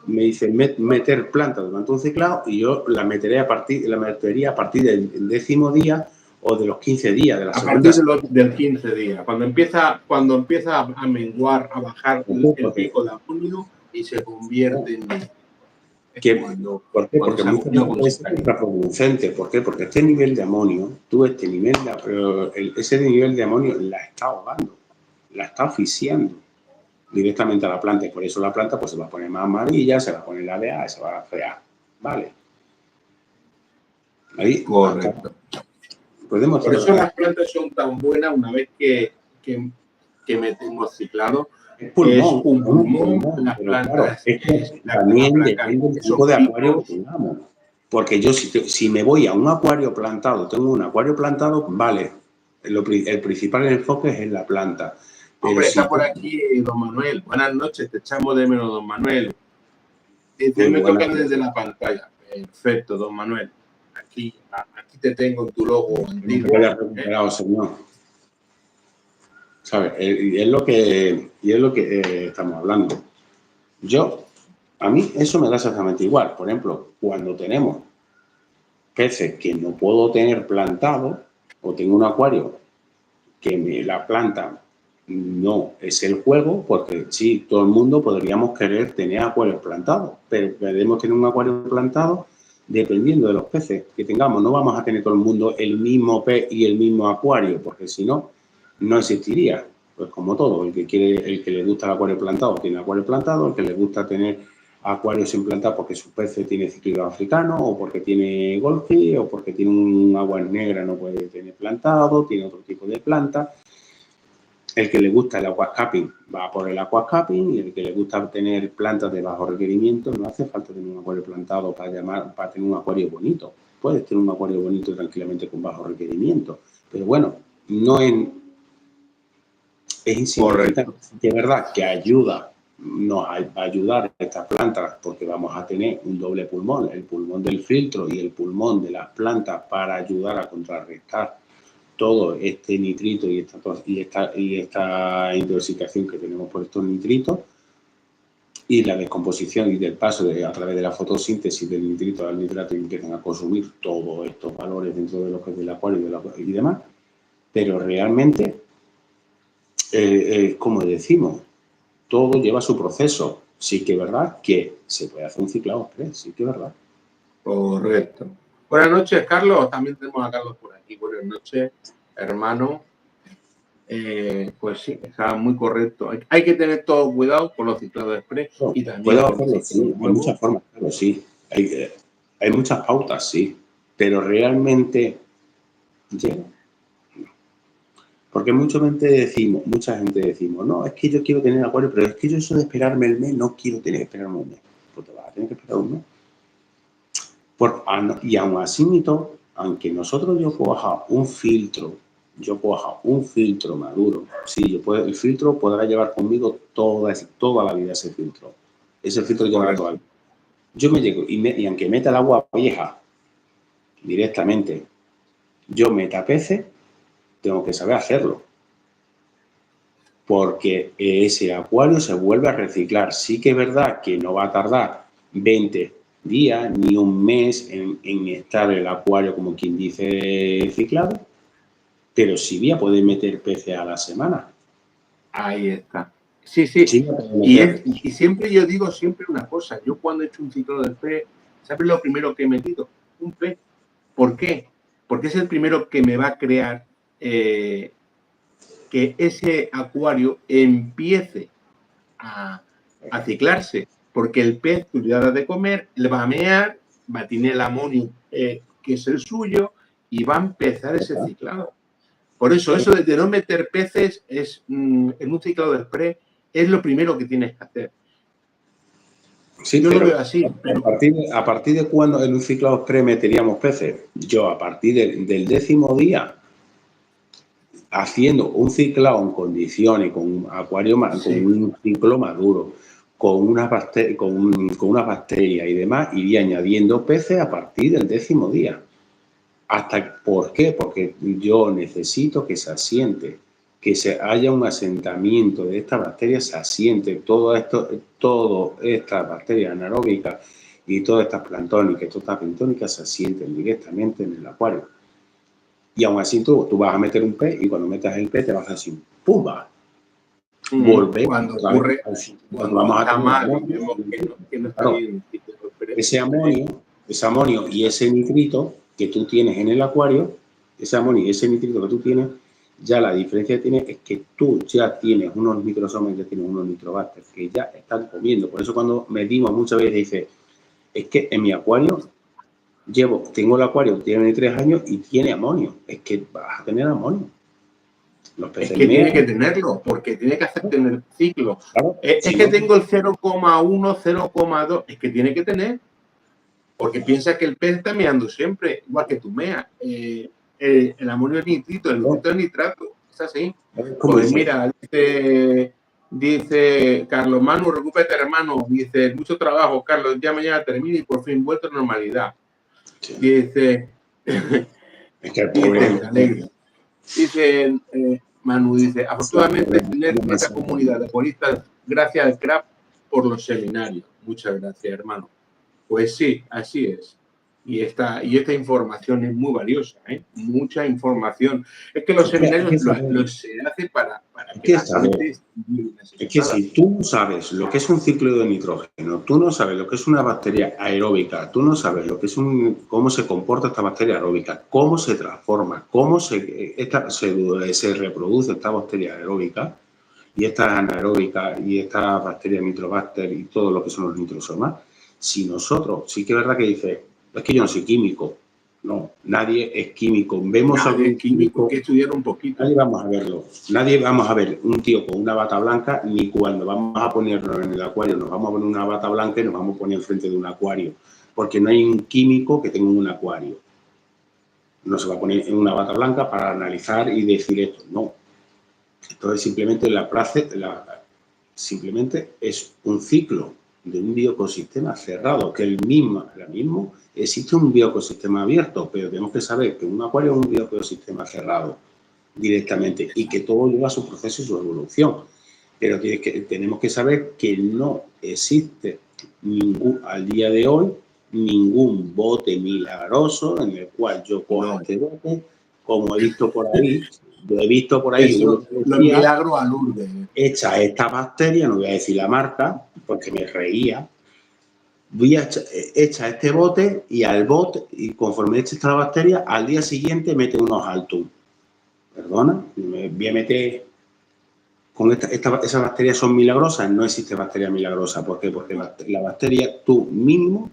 S1: me dicen meter planta durante un ciclado y yo la metería a partir del 10º día o de los 15 días de la
S2: segunda. A partir del 15 días, cuando empieza a menguar, a bajar el pico de amonio y se convierte en...
S1: ¿Por qué? Porque muchas veces es contraproducente. ¿Por qué? Porque este nivel de amonio, ese nivel de amonio la está ahogando, la está asfixiando directamente a la planta. Y por eso la planta pues se va a poner más amarilla, se va a poner ladeada, se va a fear. ¿Vale? Ahí.
S2: Correcto. Por eso las plantas son tan buenas una vez que metemos ciclado. Es un pulmón, las plantas.
S1: Claro, también depende del tipo de acuario que tengamos. Porque yo si me voy a un acuario plantado, tengo un acuario plantado, vale, el principal enfoque es en la planta. Pero
S2: hombre,
S1: si
S2: está por aquí don Manuel. Buenas noches, te echamos de menos, don Manuel. Me tocan desde la pantalla. Perfecto, don Manuel. Aquí te tengo en tu logo antiguo.
S1: Que haya recuperado, señor. ¿Sabes? Y es lo que estamos hablando. A mí eso me da exactamente igual. Por ejemplo, cuando tenemos peces que no puedo tener plantados o tengo un acuario que la planta no es el juego, porque sí, todo el mundo podríamos querer tener acuarios plantados, pero queremos tener un acuario plantado dependiendo de los peces que tengamos. No vamos a tener todo el mundo el mismo pez y el mismo acuario, porque si no, no existiría. Pues como todo, el que le gusta el acuario plantado tiene acuario plantado, el que le gusta tener acuarios implantados porque su pez tiene ciclado africano o porque tiene golfi o porque tiene un agua negra no puede tener plantado, tiene otro tipo de planta. El que le gusta el aquascaping va por el aquascaping y el que le gusta tener plantas de bajo requerimiento no hace falta tener un acuario plantado para tener un acuario bonito. Puedes tener un acuario bonito tranquilamente con bajo requerimiento, pero bueno, no es insignificante. De verdad que nos va a ayudar a estas plantas porque vamos a tener un doble pulmón, el pulmón del filtro y el pulmón de las plantas para ayudar a contrarrestar todo este nitrito y esta intoxicación que tenemos por estos nitritos y la descomposición y del paso a través de la fotosíntesis del nitrito al nitrato y empiezan a consumir todos estos valores dentro de lo que es del acuario y demás. Pero realmente, como decimos, todo lleva su proceso. Sí que es verdad que se puede hacer un ciclado express, sí que es verdad.
S2: Correcto. Buenas noches, Carlos. También tenemos a Carlos por aquí. Buenas noches, hermano. Pues sí, está muy correcto. Hay que tener todo cuidado con los ciclados express y también
S1: puedo hacerlo, sí, hay muchas formas, claro, sí. Hay muchas pautas, sí, pero realmente llega. Porque mucha gente decimos, no, es que yo quiero tener acuario, pero es que yo eso de esperarme el mes, no quiero tener que esperarme un mes. Pues te vas a tener que esperar un mes. Y aún así, aunque yo coja un filtro, maduro, sí, el filtro podrá llevar conmigo toda la vida ese filtro. Ese filtro llevará toda la vida. Yo me llego y aunque meta el agua vieja directamente, yo meta peces, tengo que saber hacerlo. Porque ese acuario se vuelve a reciclar. Sí que es verdad que no va a tardar 20 días ni un mes en estar el acuario, como quien dice, ciclado, pero sí voy a poder meter peces a la semana.
S2: Ahí está. Sí, sí. Y siempre yo digo una cosa. Yo cuando he hecho un ciclo de pez, ¿sabes lo primero que he metido? Un pez. ¿Por qué? Porque es el primero que me va a crear que ese acuario empiece a ciclarse. Porque el pez tú le das de comer, le va a mear, va a tener el amonio que es el suyo y va a empezar ese ciclado. Por eso de no meter peces en un ciclado de express es lo primero que tienes que hacer.
S1: Sí, yo lo veo así. A partir de cuando en un ciclado express meteríamos peces, yo a partir del 10º día, haciendo un ciclado en condiciones, con un acuario, con un ciclo maduro, con unas bacterias y demás, iría añadiendo peces a partir del 10º día. ¿Por qué? Porque yo necesito que se asiente, que haya un asentamiento de estas bacterias, se asiente todas estas bacterias anaeróbicas y todas estas planctónicas, todas estas bentónicas se asienten directamente en el acuario. Y aún así tú vas a meter un pez y cuando metas el pez te vas a decir ¡pumba! Volver
S2: cuando ocurre,
S1: cuando vamos
S2: está
S1: a
S2: mal, que no está bien.
S1: Ese amonio y ese nitrito que tú tienes en el acuario, ese amonio y ese nitrito que tú tienes, ya la diferencia que tienes es que tú ya tienes unos microsomas, ya tienes unos nitrobacterios que ya están comiendo. Por eso cuando medimos muchas veces dice, es que en mi acuario tengo el acuario que tiene 3 años y tiene amonio. Es que vas a tener amonio.
S2: Los peces tiene que tenerlo, porque tiene que hacer tener ciclo. Claro, es que tengo el 0,1, 0,2, es que tiene que tener. Porque piensa que el pez está meando siempre, igual que tú meas. El amonio es nitrito, el nitrito es nitrato. Es así. Pues mira, dice Carlos Manu, recupérate, hermano. Dice, mucho trabajo, Carlos. Ya mañana termina y por fin vuelto a normalidad. Sí. Dice,
S1: es que el pobre...
S2: Dice Manu, dice, afortunadamente tener esa comunidad de polistas, gracias al CRAP por los seminarios. Muchas gracias, hermano. Pues sí, así es. Y esta información es muy valiosa, ¿eh? Mucha información. Es que los seminarios se hacen para que la gente esté muy necesitada.
S1: Es que si tú no sabes lo que es un ciclo de nitrógeno, tú no sabes lo que es una bacteria aeróbica, tú no sabes lo que es cómo se comporta esta bacteria aeróbica, cómo se transforma, cómo se reproduce esta bacteria aeróbica y esta anaeróbica y esta bacteria nitrobacter y todo lo que son los nitrosomas, si nosotros, sí que es verdad que dice, es que yo no soy químico. No, nadie es químico. Vemos a
S2: algún químico que estudiar un poquito.
S1: Nadie vamos a verlo. Nadie vamos a ver un tío con una bata blanca, ni cuando vamos a ponerlo en el acuario nos vamos a poner una bata blanca y nos vamos a poner enfrente de un acuario. Porque no hay un químico que tenga un acuario. No se va a poner en una bata blanca para analizar y decir esto. No. Entonces simplemente simplemente es un ciclo de un bioecosistema cerrado, que ahora mismo existe un bioecosistema abierto, pero tenemos que saber que un acuario es un bioecosistema cerrado directamente y que todo lleva su proceso y su evolución. Pero tenemos que saber que no existe al día de hoy ningún bote milagroso en el cual yo coja este bote, como he visto por ahí. Lo he visto por ahí.
S2: Eso, los milagros a Lourdes.
S1: Echa esta bacteria, no voy a decir la marca, porque me reía. Echa este bote y al bote, y conforme echa esta bacteria, al día siguiente mete unos Altum. Perdona, me voy a meter con esas bacterias son milagrosas. No existe bacteria milagrosa. ¿Por qué? Porque la bacteria, tú mínimo,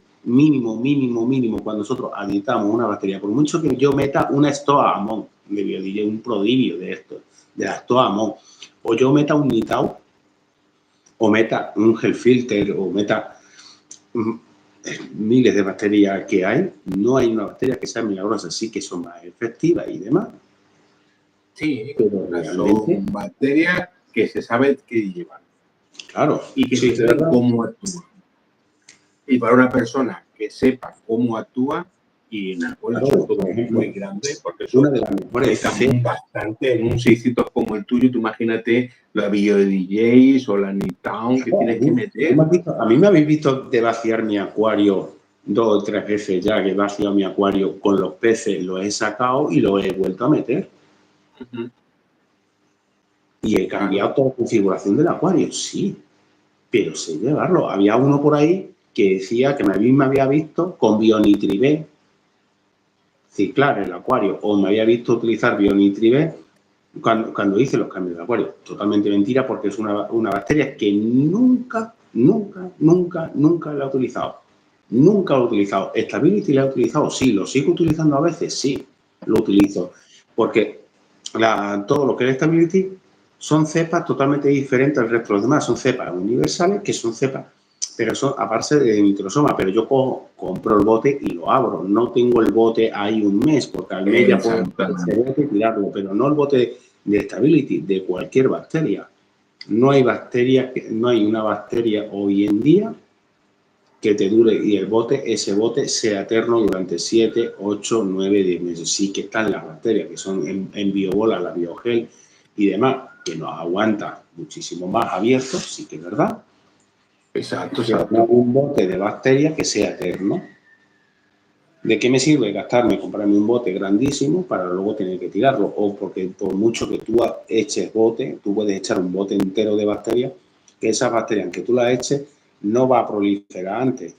S1: cuando nosotros aditamos una bacteria, por mucho que yo meta una Stoa-Amon, me diré un prodigio de esto, de la Stoa-Amon, o yo meta un Nitau, o meta un gel filter, o meta miles de bacterias que hay, no hay una bacteria que sea milagrosa, sí que son más efectivas y demás.
S2: Sí, pero realmente son bacterias que se sabe qué llevan.
S1: Claro.
S2: Y que se sabe cómo actúan. Y para una persona que sepa cómo actúa, y en acuarios sobre todo muy grande, porque son
S1: una de las mejores
S2: bastante en un sitio como el tuyo, tú imagínate la BioDJs o la Nitown que tienes que meter.
S1: A mí me habéis visto de vaciar mi acuario 2 o 3 veces ya, que he vaciado mi acuario con los peces, los he sacado y los he vuelto a meter. Y he cambiado toda la configuración del acuario, sí, pero sé llevarlo. Había uno por ahí que decía que me había visto con Bionitribé ciclar el acuario, o me había visto utilizar Bionitribé cuando hice los cambios de acuario. Totalmente mentira, porque es una bacteria que nunca la he utilizado. Nunca lo he utilizado. Stability la he utilizado, sí. Lo sigo utilizando a veces, sí, lo utilizo. Porque todo lo que es Stability son cepas totalmente diferentes al resto de los demás. Son cepas universales, que son cepas, pero son aparte de nitrosoma. Pero yo compro el bote y lo abro. No tengo el bote ahí un mes, porque al mes ya puedo ese bote y tirarlo. Pero no el bote de Stability, de cualquier bacteria. No hay una bacteria hoy en día que te dure y ese bote sea eterno durante 7, 8, 9, 10 meses. Sí que están las bacterias que son en biobola, la biogel y demás, que nos aguanta muchísimo más abiertos, sí que es verdad.
S2: Exacto.
S1: No un bote de bacterias que sea eterno. ¿De qué me sirve comprarme un bote grandísimo para luego tener que tirarlo? O porque por mucho que tú eches bote, tú puedes echar un bote entero de bacterias, que esas bacterias, aunque tú las eches, no va a proliferar antes.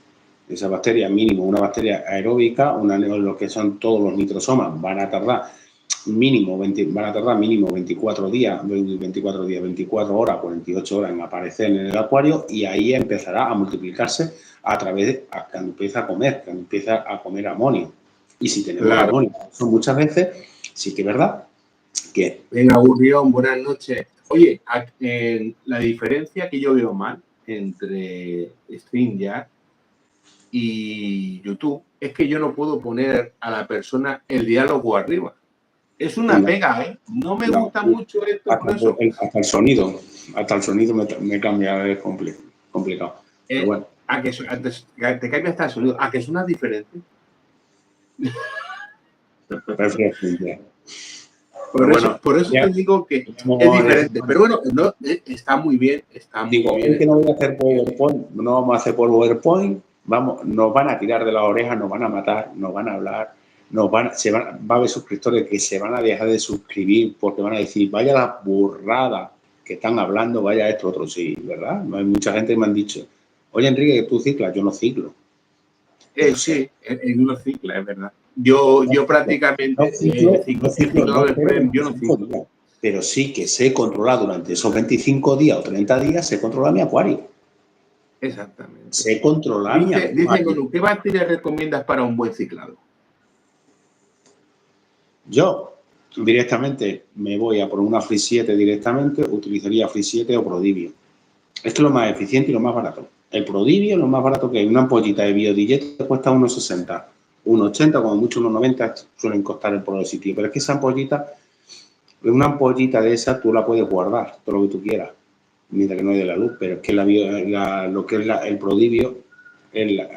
S1: Esa bacteria mínimo, una bacteria aeróbica, lo que son todos los nitrosomas, van a tardar mínimo 24 días, 24 horas, 48 horas en aparecer en el acuario, y ahí empezará a multiplicarse a través de cuando empieza a comer amonio. Y si tenemos amonio, son muchas veces, sí que es verdad que...
S2: Venga, Urrión, buenas noches. Oye, la diferencia que yo veo mal entre StreamYard y YouTube es que yo no puedo poner a la persona el diálogo arriba. Es una pega, ¿eh? No me gusta mucho esto, por eso.
S1: Hasta el sonido me cambia, es complicado. Pero bueno.
S2: Te cambia hasta el sonido. ¿A que suena diferente? Por eso te digo que es diferente. Pero bueno, no, está muy bien. Está muy bien.
S1: Es que no voy a hacer PowerPoint, no vamos a hacer PowerPoint, nos van a tirar de las orejas, nos van a matar, nos van a hablar, va a haber suscriptores que se van a dejar de suscribir porque van a decir, vaya la burrada que están hablando, vaya esto, otro, sí, ¿verdad? Hay mucha gente que me han dicho, oye, Enrique, tú ciclas, yo no ciclo.
S2: Sí, en uno cicla, es verdad. Yo prácticamente yo no ciclo.
S1: Pero sí que sé controlar durante esos 25 días o 30 días, sé controlar mi acuario.
S2: Exactamente.
S1: Sé controlar mi acuario.
S2: Dice, ¿qué batería recomiendas para un buen ciclado?
S1: Yo directamente me voy a por una Free 7 directamente, utilizaría Free 7 o Prodivio. Esto es lo más eficiente y lo más barato. El Prodivio es lo más barato que hay. Una ampollita de BioDJ te cuesta 1,60, 1,80, como mucho 1,90 suelen costar el Porosity. Pero es que esa ampollita, una ampollita de esa tú la puedes guardar, todo lo que tú quieras, mientras que no hay de la luz. Pero es que lo que es el Prodivio,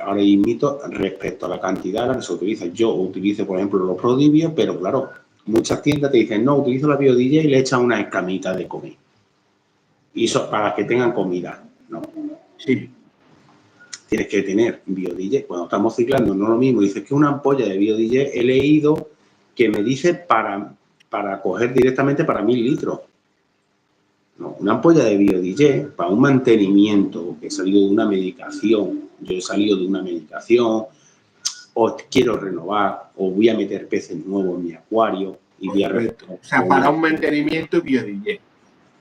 S1: ahora invito respecto a la cantidad a la que se utiliza. Yo utilizo, por ejemplo, los Prodivios, pero claro, muchas tiendas te dicen, no, utilizo la BioDJ y le echan una escamita de comer. Y eso para que tengan comida, ¿no?
S2: Sí.
S1: Tienes que tener BioDJ. Cuando estamos ciclando no es lo mismo. Dices que una ampolla de BioDJ he leído que me dice para coger directamente para 1000 litros. No, una ampolla de BioDJ para un mantenimiento, que he salido de una medicación, yo he salido de una medicación, o quiero renovar, o voy a meter peces nuevos en mi acuario y voy a...
S2: O sea, para un mantenimiento y BioDJ.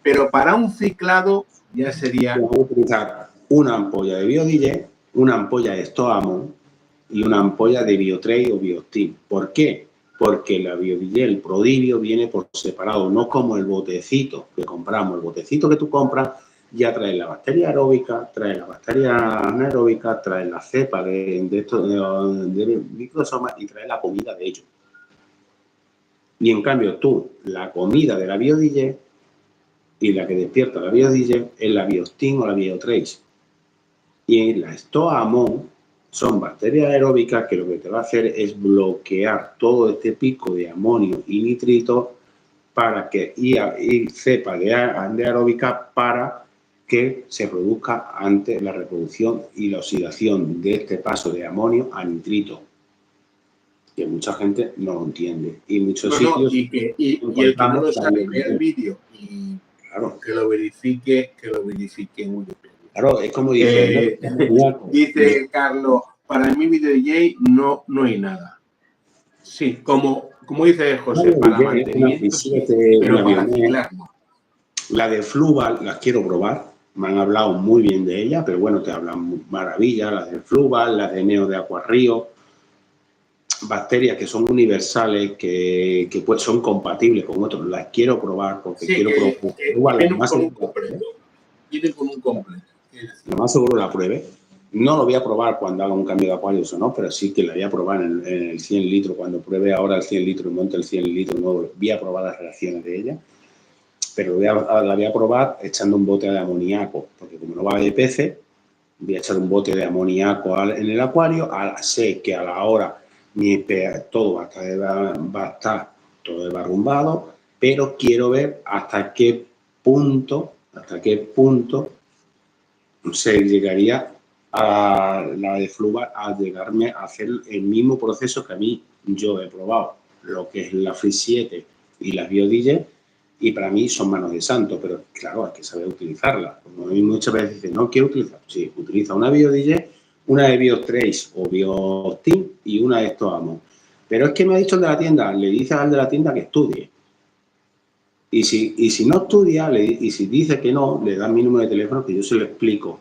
S2: Pero para un ciclado ya sería...
S1: Voy a utilizar una ampolla de BioDJ, una ampolla de Stoamon y una ampolla de Biotrade o Biostim. ¿Por qué? Porque la BioDJ, el Prodivio, viene por separado, no como el botecito que compramos. El botecito que tú compras ya trae la bacteria aeróbica, trae la bacteria anaeróbica, trae la cepa de microsomas y trae la comida de ellos. Y en cambio tú, la comida de la BioDJ y la que despierta la BioDJ es la Biostim o la Biotrace. Y la Stoamon son bacterias aeróbicas que lo que te va a hacer es bloquear todo este pico de amonio y nitrito para que y cepa de aeróbica para que se produzca ante la reproducción y la oxidación de este paso de amonio a nitrito, que mucha gente no lo entiende. Y muchos sitios...
S2: Y el que no lo sabe, vea el vídeo y
S1: claro,
S2: que lo verifique en Wikipedia.
S1: Claro, es como dice...
S2: dice Carlos, para mí BioDJ no hay nada. Sí, como dice José, para mantenimiento, pero para ciclar no.
S1: La de Fluval las quiero probar, me han hablado muy bien de ella, pero bueno, te hablan maravillas, las de Fluval, las de Neo de Aquarrío, bacterias que son universales, que pues son compatibles con otros, las quiero probar porque quiero probar.
S2: Vienen con un completo.
S1: Lo más seguro la pruebe. No lo voy a probar cuando haga un cambio de acuarios o no, pero sí que la voy a probar en el 100 litros. Cuando pruebe ahora el 100 litros y monte el 100 litros nuevo, voy a probar las reacciones de ella. Pero la voy a probar echando un bote de amoníaco, porque como no va a haber peces, voy a echar un bote de amoníaco en el acuario. Sé que a la hora todo va a estar todo desbarrumbado, pero quiero ver hasta qué punto se llegaría a la de Fluval a llegarme a hacer el mismo proceso que a mí. Yo he probado lo que es la Free 7 y las BioDJ y para mí son manos de santo, pero claro, hay que saber utilizarlas. Como a mí muchas veces dicen, no quiero utilizar, sí, utiliza una BioDJ, una de Biotrace o Biostim y una de Stoamon. Pero es que me ha dicho el de la tienda, le dice al de la tienda que estudie. Y si no estudia, y si dice que no, le dan mi número de teléfono que yo se lo explico.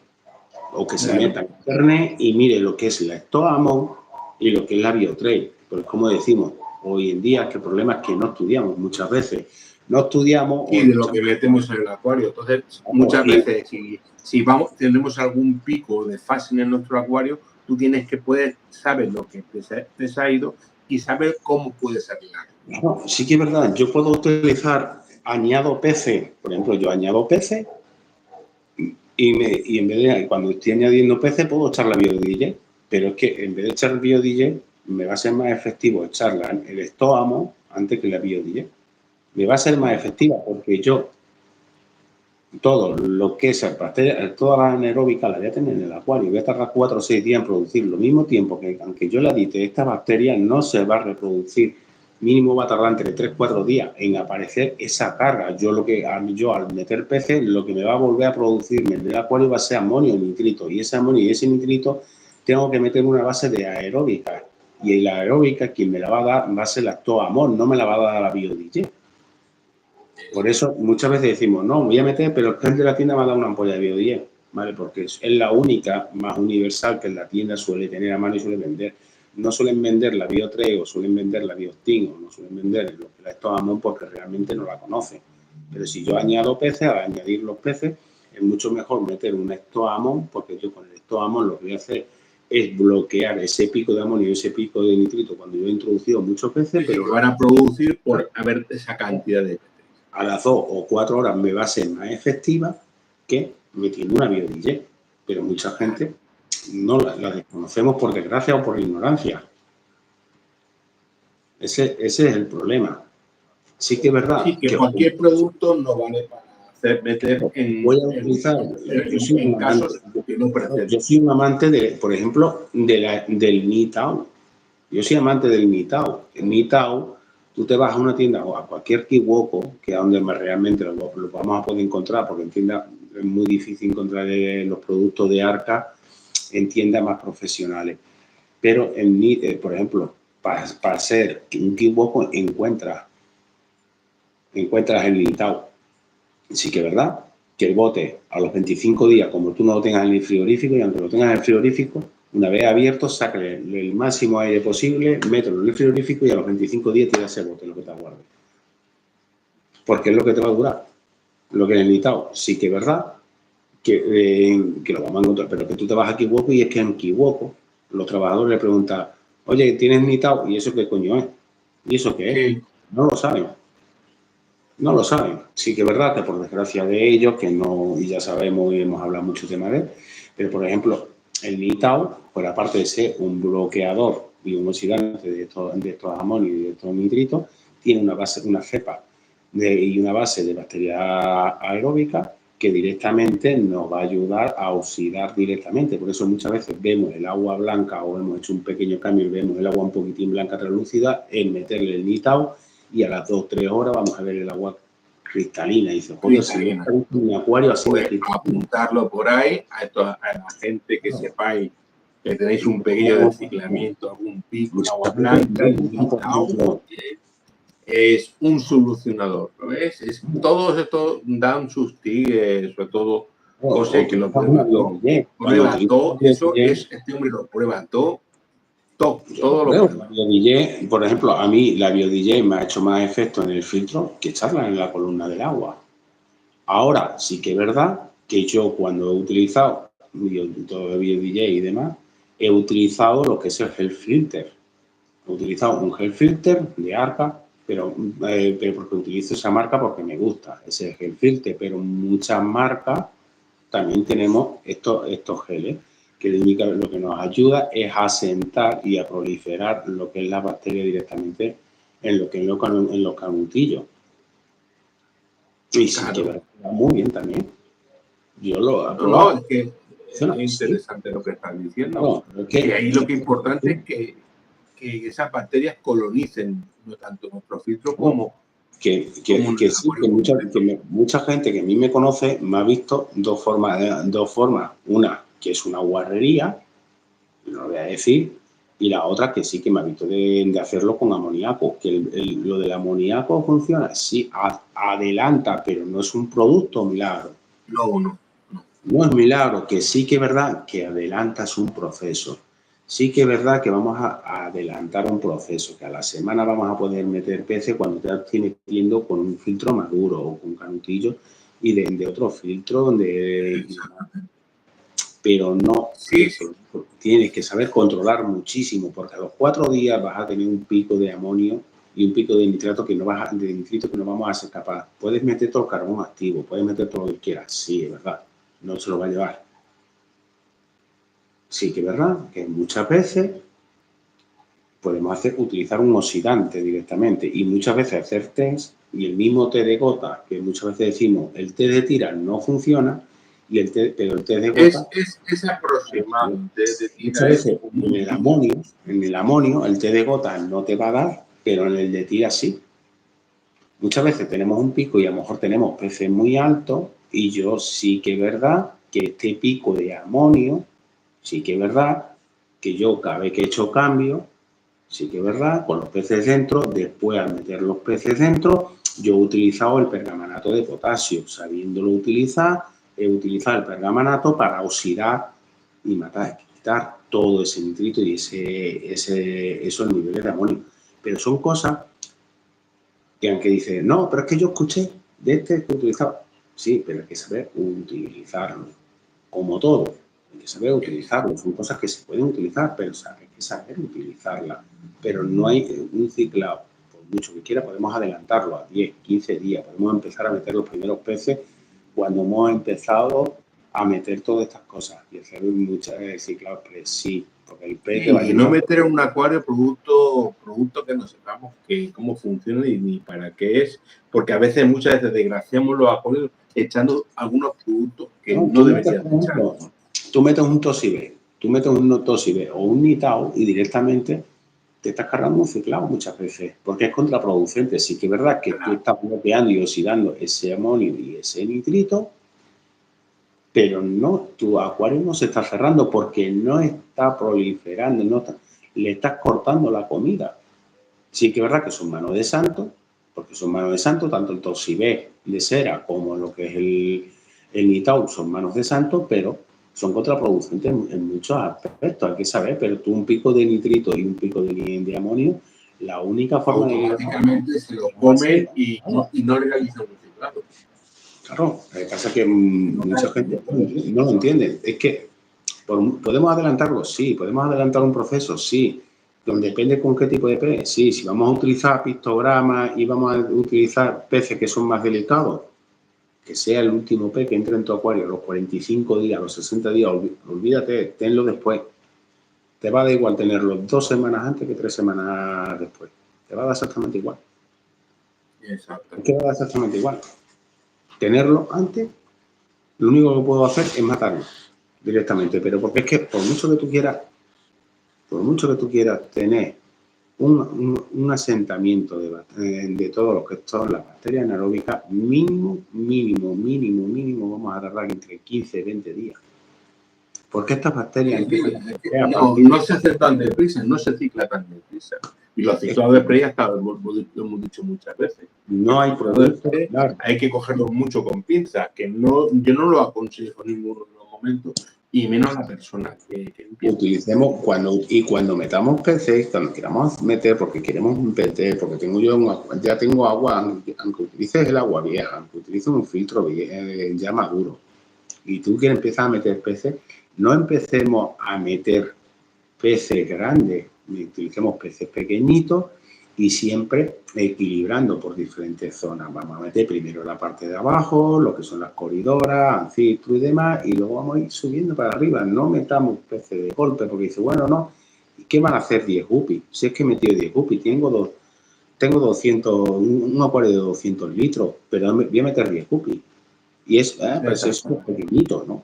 S1: O que se meta en internet y mire lo que es la Stoamon y lo que es la Biotrade. Porque como decimos, hoy en día que el problema es que no estudiamos muchas veces. No estudiamos...
S2: Y de lo que metemos en el acuario. Entonces, muchas veces, si tenemos algún pico de fasting en nuestro acuario, tú tienes que poder saber lo que te se ha ido y saber cómo puedes arreglarlo.
S1: No, sí que es verdad, yo puedo utilizar, añado peces, por ejemplo, yo añado peces y en vez de, cuando estoy añadiendo peces, puedo echar la BioDJ, pero es que en vez de echar el BioDJ, me va a ser más efectivo echarla el Stoamon antes que la BioDJ. Me va a ser más efectiva porque yo todo lo que es toda la anaeróbica la voy a tener en el acuario. Voy a tardar 4 o 6 días en producir. Lo mismo tiempo que, aunque yo la dite, esta bacteria no se va a reproducir. Mínimo va a tardar entre 3 o 4 días en aparecer esa carga. Yo al meter peces, lo que me va a volver a producirme en el acuario va a ser amonio y nitrito. Y ese amonio y ese nitrito tengo que meter una base de aeróbica. Y la aeróbica, quien me la va a dar va a ser la Stoamon, no me la va a dar la BioDJ. Por eso muchas veces decimos, no, voy a meter, pero el cliente de la tienda me ha dado una ampolla de BioDJ, ¿vale? Porque es la única más universal que en la tienda suele tener a mano y suele vender. No suelen vender la Bio3 o suelen vender la Biostin o no suelen vender lo que la Stoamon porque realmente no la conocen. Pero si yo añado peces, al añadir los peces, es mucho mejor meter un Stoamon porque yo con el Stoamon lo que voy a hacer es bloquear ese pico de amonio y ese pico de nitrito cuando yo he introducido muchos peces, pero
S2: que van a producir por haber esa cantidad de peces.
S1: A las 2 o 4 horas me va a ser más efectiva que metiendo una BioDJ. Pero mucha gente no la desconocemos por desgracia o por ignorancia. Ese es el problema. Sí que es verdad.
S2: Sí, que cualquier producto no vale para meter
S1: voy a utilizar,
S2: en casos que no pretenden.
S1: Yo soy un amante, por ejemplo, del Nitao. Yo soy amante del Nitao. El Nitao, tú te vas a una tienda o a cualquier Kiwoko, que es donde realmente lo vamos a poder encontrar, porque en tiendas es muy difícil encontrar los productos de Arca en tiendas más profesionales. Pero, por ejemplo, para ser un Kiwoko encuentras el Nitao. Sí que es verdad que el bote a los 25 días, como tú no lo tengas en el frigorífico, y aunque lo tengas en el frigorífico, una vez abierto, sácale el máximo aire posible, mételo en el frigorífico y a los 25 días tiras ese bote, lo que te aguarde. Porque es lo que te va a durar. Lo que he necesitado, sí que es verdad que lo vamos a encontrar, pero que tú te vas a Kiwoko y es que en Kiwoko los trabajadores le preguntan, oye, ¿tienes Nitao? ¿Y eso qué coño es? ¿Y eso qué es? Sí. No lo saben. No lo saben. Sí que es verdad que por desgracia de ellos, que no, y ya sabemos y hemos hablado mucho tema de él, pero por ejemplo, el Nitao, por aparte de ser un bloqueador bioinoxidante de estos amonios y de estos nitritos, tiene una cepa y una base de bacteria aeróbica que directamente nos va a ayudar a oxidar directamente. Por eso muchas veces vemos el agua blanca o hemos hecho un pequeño cambio y vemos el agua un poquitín blanca translúcida, es meterle el Nitao y a las 2 o 3 horas vamos a ver el agua cristalina. Y dice, joder, si no está un acuario así de cristalina.
S2: Apuntarlo por ahí a la gente que sepáis que tenéis un pequeño desciclamiento, algún pico, agua blanca, es un solucionador, ¿lo ves? Todo esto dan sus tics, sobre todo José, que lo prueba todo. Prueba todo, eso es, este hombre lo prueba todo. Todo lo
S1: BioDJ, por ejemplo, a mí la BioDJ me ha hecho más efecto en el filtro que echarla en la columna del agua. Ahora sí que es verdad que yo cuando he utilizado todo el BioDJ y demás, he utilizado lo que es el gel filter. He utilizado un gel filter de Arca, pero porque utilizo esa marca porque me gusta ese gel filter, pero muchas marcas también tenemos estos geles, que lo que nos ayuda es a asentar y a proliferar lo que es la bacteria directamente en los canutillos. Y sí que va muy bien también. Yo lo he probado.
S2: No, es que es interesante lo que estás diciendo. Y ahí lo que es importante es que esas bacterias colonicen no tanto nuestro filtro como...
S1: Que mucha gente que a mí me conoce me ha visto dos formas. Una, que es una guarrería, no lo voy a decir, y la otra que sí que me ha visto de hacerlo con amoníaco. Que lo del amoníaco funciona, sí, adelanta, pero no es un producto milagro. No es milagro, que sí que es verdad que adelantas un proceso. Sí que es verdad que vamos a adelantar un proceso, que a la semana vamos a poder meter peces cuando te tienes metiendo con un filtro maduro o con canutillo y de otro filtro donde... pero no.
S2: Sí.
S1: Tienes que saber controlar muchísimo, porque a los 4 días vas a tener un pico de amonio y un pico de nitrato que no vamos a ser capaz. Puedes meter todo el carbón activo, puedes meter todo lo que quieras, sí, es verdad, no se lo va a llevar. Sí que es verdad que muchas veces podemos utilizar un oxidante directamente y muchas veces hacer test y el mismo té de gota, que muchas veces decimos el té de tira no funciona, pero el té de gota...
S2: Es aproximado.
S1: Muchas veces en el amonio, el té de gota no te va a dar, pero en el de tira sí. Muchas veces tenemos un pico y a lo mejor tenemos peces muy altos y yo sí que es verdad que este pico de amonio, sí que es verdad que yo cada vez que he hecho cambio, sí que es verdad, con los peces dentro, después al meter los peces dentro, yo he utilizado el pergamanato de potasio. Sabiéndolo utilizar, he utilizado el pergamanato para oxidar y quitar todo ese nitrito y esos niveles de amonio. Pero son cosas que aunque dice, no, pero es que yo escuché de este que utilizaba. Sí, pero hay que saber utilizarlo, como todo. Hay que saber utilizarlo. Son cosas que se pueden utilizar, pero hay que saber utilizarlas. Pero no hay un ciclado. Por mucho que quiera, podemos adelantarlo a 10, 15 días. Podemos empezar a meter los primeros peces cuando hemos empezado a meter todas estas cosas y hacer muchos ciclados sí, porque el pez te va a
S2: y no meter en un acuario producto que no sepamos cómo funciona ni para qué es, porque a veces, muchas veces, desgraciamos los acuarios echando algunos productos que no deberían echar.
S1: Tú metes un Tosibé, o un Nitao y directamente te estás cargando un ciclado muchas veces, porque es contraproducente. Sí que es verdad que tú estás bloqueando y oxidando ese amonio y ese nitrito, pero no, tu acuario no se está cerrando porque no está proliferando, le estás cortando la comida. Sí que es verdad que son manos de santo, porque son manos de santo, tanto el Tosibé de cera como lo que es el Nitao son manos de santo, pero son contraproducentes en muchos aspectos, hay que saber, pero tú un pico de nitrito y un pico de amonio, la única forma de...
S2: Automáticamente se lo comen y no realizan un ciclado.
S1: Claro, lo que pasa es que mucha gente no lo entiende. Es que podemos adelantarlo, sí, podemos adelantar un proceso, sí. Depende con qué tipo de pez, sí. Si vamos a utilizar pictogramas y vamos a utilizar peces que son más delicados, que sea el último pez que entre en tu acuario a los 45 días, a los 60 días, olvídate, tenlo después. Te va a dar igual tenerlo 2 semanas antes que 3 semanas después. Te va a dar exactamente igual.
S2: Exacto.
S1: Te va a dar exactamente igual. Tenerlo antes, lo único que puedo hacer es matarlo directamente, pero porque es que por mucho que tú quieras tener un asentamiento de todo lo que son las bacterias anaeróbicas, mínimo, vamos a tardar entre 15 y 20 días. Porque estas bacterias
S2: no se hace tan deprisa, no se cicla tan deprisa. Y los ciclados de spray hasta lo hemos dicho muchas veces.
S1: No hay producto.
S2: Claro. Hay que cogerlo mucho con pinzas, que yo no lo aconsejo en ningún momento, y menos a la persona que empieza.
S1: Utilicemos cuando metamos peces, cuando queramos meter, porque queremos meter, porque ya tengo agua, aunque utilices el agua vieja, aunque utilices un filtro ya maduro, y tú quieres empezar a meter peces, no empecemos a meter peces grandes, utilicemos peces pequeñitos y siempre equilibrando por diferentes zonas. Vamos a meter primero la parte de abajo, lo que son las coridoras, anfitru y demás, y luego vamos a ir subiendo para arriba. No metamos peces de golpe, porque dice, bueno, no, ¿qué van a hacer 10 guppies? Si es que he metido 10 guppies, tengo 200, un acuario de 200 litros, pero voy a meter 10 guppies. Y pues es pequeñito, ¿no?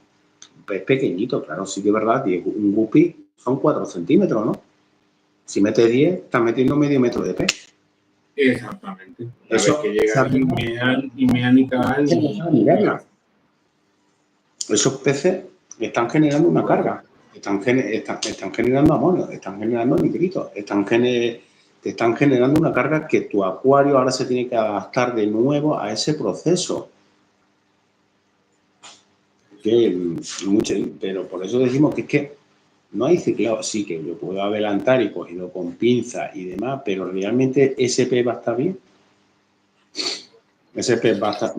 S1: Es pequeñito, claro, sí que es verdad, un guppy son 4 centímetros, ¿no? Si metes 10, estás metiendo medio metro de pez.
S2: Exactamente. Eso que llega y mean y cagan.
S1: Esos peces están generando una carga, están generando amonio, están generando nitritos, te están generando una carga que tu acuario ahora se tiene que adaptar de nuevo a ese proceso. Pero por eso decimos que es que no hay ciclado. Sí que yo puedo adelantar y cogerlo con pinza y demás, pero realmente ese pez va a estar bien. Ese pez va a estar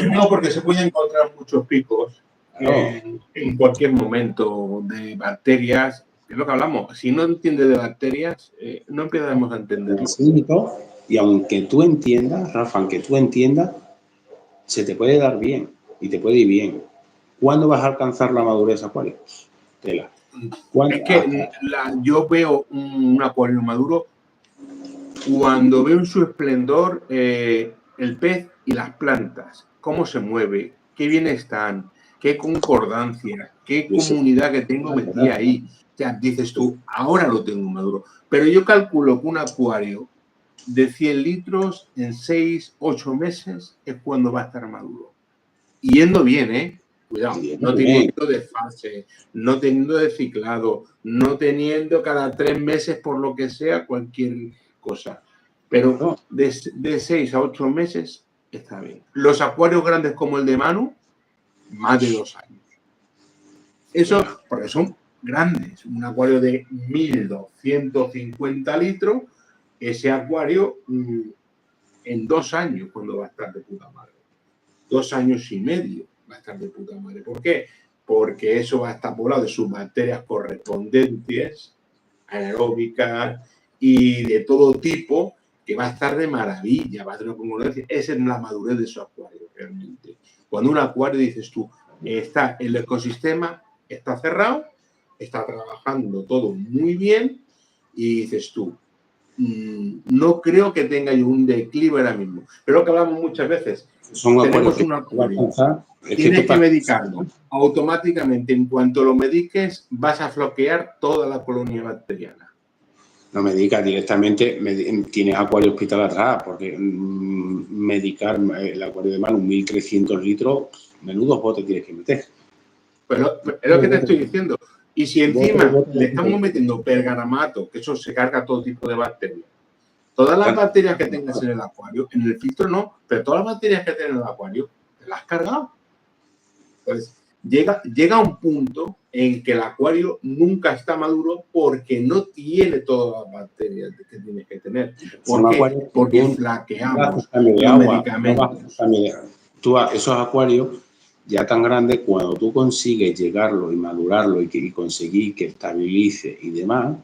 S2: No, porque se pueden encontrar muchos picos en cualquier momento de bacterias, es lo que hablamos. Si no entiendes de bacterias, no empezamos a entenderlo.
S1: Y aunque tú entiendas, Rafa, aunque tú entiendas, se te puede dar bien y te puede ir bien. ¿Cuándo vas a alcanzar la madurez acuario? Tela.
S2: Es que yo veo un acuario maduro cuando veo en su esplendor el pez y las plantas, cómo se mueve, qué bien están, qué concordancia, qué comunidad que tengo metida ahí. O sea, dices tú, ahora lo tengo maduro. Pero yo calculo que un acuario de 100 litros en 6, 8 meses es cuando va a estar maduro. Yendo bien, ¿eh? Cuidado, no teniendo desfase, no teniendo desciclado, no teniendo cada 3 meses, por lo que sea, cualquier cosa. Pero de 6 a 8 meses está bien. Los acuarios grandes como el de Manu, más de 2 años. Eso, porque son grandes. Un acuario de 1.250 litros, ese acuario en 2 años, cuando va a estar de puta madre. 2 años y medio va a estar de puta madre. ¿Por qué? Porque eso va a estar poblado de sus bacterias correspondientes, anaeróbicas y de todo tipo, que va a estar de maravilla, va a tener congruencia. Esa es la madurez de su acuario, realmente. Cuando un acuario, dices tú, está el ecosistema, está cerrado, está trabajando todo muy bien, y dices tú, no creo que tenga un declive ahora mismo. Pero lo que hablamos muchas veces, tenemos un acuario, tienes que medicarlo. Automáticamente, en cuanto lo mediques, vas a floquear toda la colonia bacteriana.
S1: No medicas directamente, tienes acuario hospital atrás, porque medicar el acuario de Manu, 1.300 litros, menudos botes tienes que meter.
S2: Pero es lo que te estoy diciendo. Y si encima le estamos metiendo pergaramato, que eso se carga todo tipo de bacterias, todas las bacterias que tengas en el acuario, en el filtro no, pero todas las bacterias que tienes en el acuario, te las has cargado. Pues llega un punto en que el acuario nunca está maduro porque no tiene todas las bacterias que tiene que tener. ¿Por qué? Porque flaqueamos los medicamentos.
S1: Esos acuarios ya tan grandes, cuando tú consigues llegarlo y madurarlo y conseguir que estabilice y demás,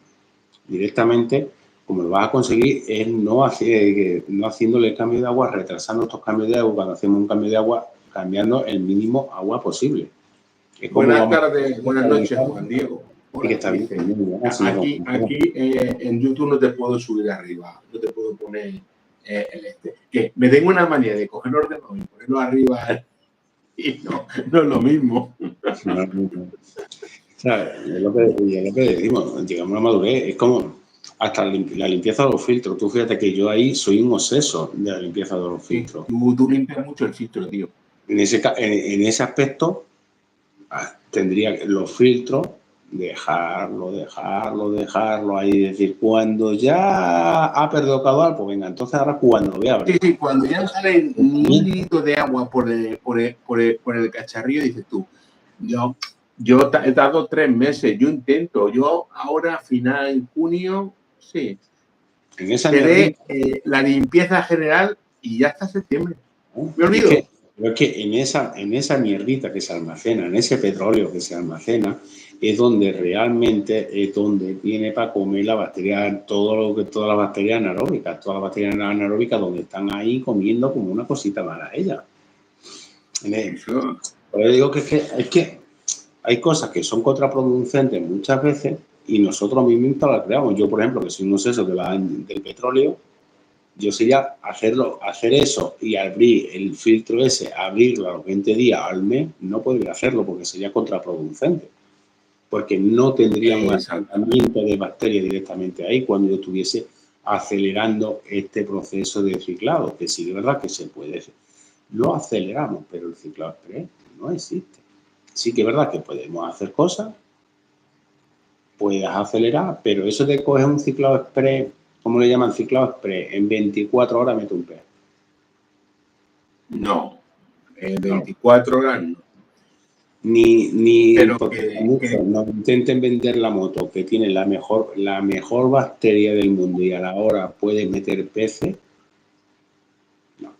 S1: directamente, como lo vas a conseguir es no haciéndole el cambio de agua, retrasando estos cambios de agua. Cuando hacemos un cambio de agua, cambiando el mínimo agua posible.
S2: Buenas tardes, buenas noches, Juan Diego. Hola,
S1: está bien,
S2: aquí en YouTube no te puedo subir arriba, no te puedo poner que me tengo una manía de coger el ordenador y ponerlo arriba y no es lo mismo.
S1: O sea, es lo que decimos, llegamos a la madurez, es como hasta la limpieza de los filtros. Tú fíjate que yo ahí soy un obseso de la limpieza de los filtros.
S2: Tú limpias mucho el filtro, tío.
S1: En ese aspecto, tendría los filtros, dejarlo ahí, es decir, cuando ya ha perdido caudal, pues venga, entonces ahora cuando vea.
S2: Sí, cuando ya sale un litrito de agua por el cacharrillo, dices tú, yo he tardado 3 meses, yo intento, yo ahora, final en junio, sí,
S1: en esa
S2: la limpieza general y ya hasta septiembre. Me olvido.
S1: Pero es que en esa mierdita que se almacena, en ese petróleo que se almacena, es donde realmente viene para comer la bacteria, todas las bacterias anaeróbicas, donde están ahí comiendo como una cosita mala ellas. Por eso digo que es que hay cosas que son contraproducentes muchas veces y nosotros mismos las creamos. Yo, por ejemplo, que soy un obseso del petróleo, yo sería hacer eso y abrir el filtro ese, abrirlo a los 20 días al mes, no podría hacerlo porque sería contraproducente. Porque no tendría un asentamiento de bacterias directamente ahí cuando yo estuviese acelerando este proceso de ciclado, que sí, de verdad que se puede. Lo aceleramos, pero el ciclado express no existe. Sí que es verdad que podemos hacer cosas, puedes acelerar, pero eso de coger un ciclado express, ¿cómo le llaman? Ciclado express, en 24 horas mete un pez.
S2: No, en 24 horas no.
S1: Ni no intenten vender la moto que tiene la mejor bacteria del mundo y a la hora puedes meter peces.
S2: No,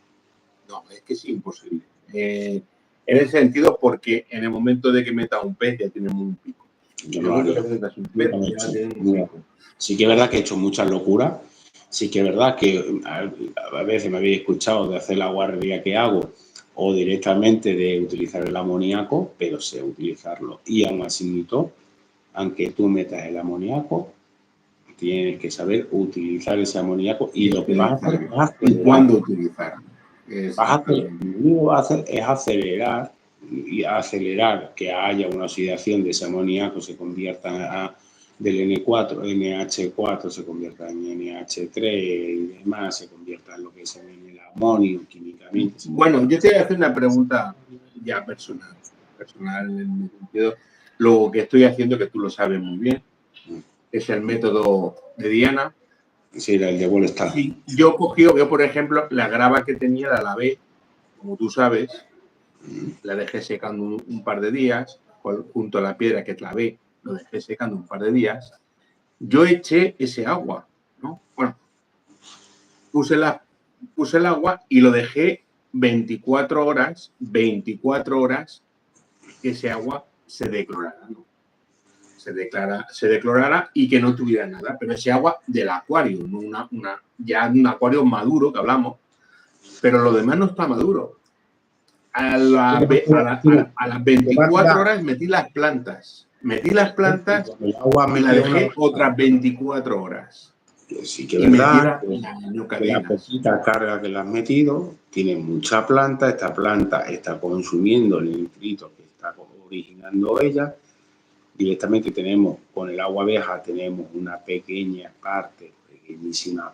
S2: es que es imposible. En ese sentido, porque en el momento de que metas un pez ya tenemos un pico.
S1: Yo no lo haría. Sí que es verdad que he hecho muchas locuras. Sí que es verdad que a veces me habéis escuchado de hacer la guarrería que hago o directamente de utilizar el amoníaco, pero sé utilizarlo. Y aún así, aunque tú metas el amoníaco, tienes que saber utilizar ese amoníaco y lo que vas a hacer es acelerar.
S2: ¿Y cuándo utilizarlo?
S1: Lo que vas a hacer es acelerar que haya una oxidación de ese amoníaco, se convierta del N4, NH4 se convierta en NH3 y demás, se convierta en lo que es el amonio químicamente.
S2: Bueno, yo te voy a hacer una pregunta ya personal en el sentido, lo que estoy haciendo, que tú lo sabes muy bien, es el método de Diana.
S1: Sí, el de Wallstar.
S2: Sí, yo por ejemplo, la grava que tenía la lavé, como tú sabes, la dejé secando un par de días, junto a la piedra que clavé, lo dejé secando un par de días. Yo eché ese agua, ¿no? Bueno, puse el agua y lo dejé 24 horas, que ese agua se declorara, ¿no? Se declorara y que no tuviera nada, pero ese agua del acuario, no ya un acuario maduro que hablamos, pero lo demás no está maduro. A las 24 horas metí las plantas y las dejé otras 24 horas.
S1: Sí que es verdad que la poquita carga que le has metido tiene mucha planta, esta planta está consumiendo el nitrito que está originando ella. Directamente tenemos, con el agua vieja, tenemos una pequeñísima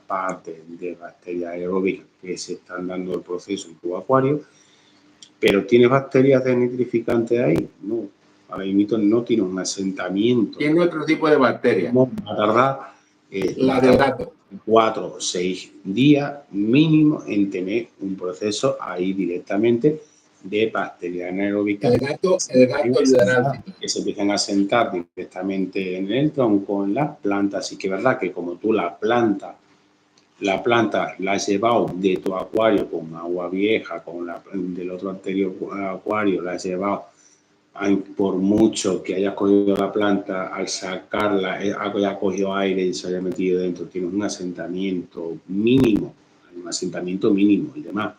S1: parte de bacterias aeróbicas que se están dando el proceso en tu acuario, pero ¿tiene bacterias de nitrificante ahí? No, ahora mismo no tiene un asentamiento.
S2: Tiene otro tipo de bacterias.
S1: Va a tardar
S2: la del gato.
S1: 4 o 6 días mínimo en tener un proceso ahí directamente de bacterias anaeróbicas.
S2: El gato ayudará.
S1: Que se empiezan a sentar directamente en el tronco, en las plantas. Así que es verdad que como tú la planta la has llevado de tu acuario con agua vieja, del otro anterior acuario la has llevado, por mucho que hayas cogido la planta, al sacarla, haya cogido aire y se haya metido dentro, tienes un asentamiento mínimo y demás.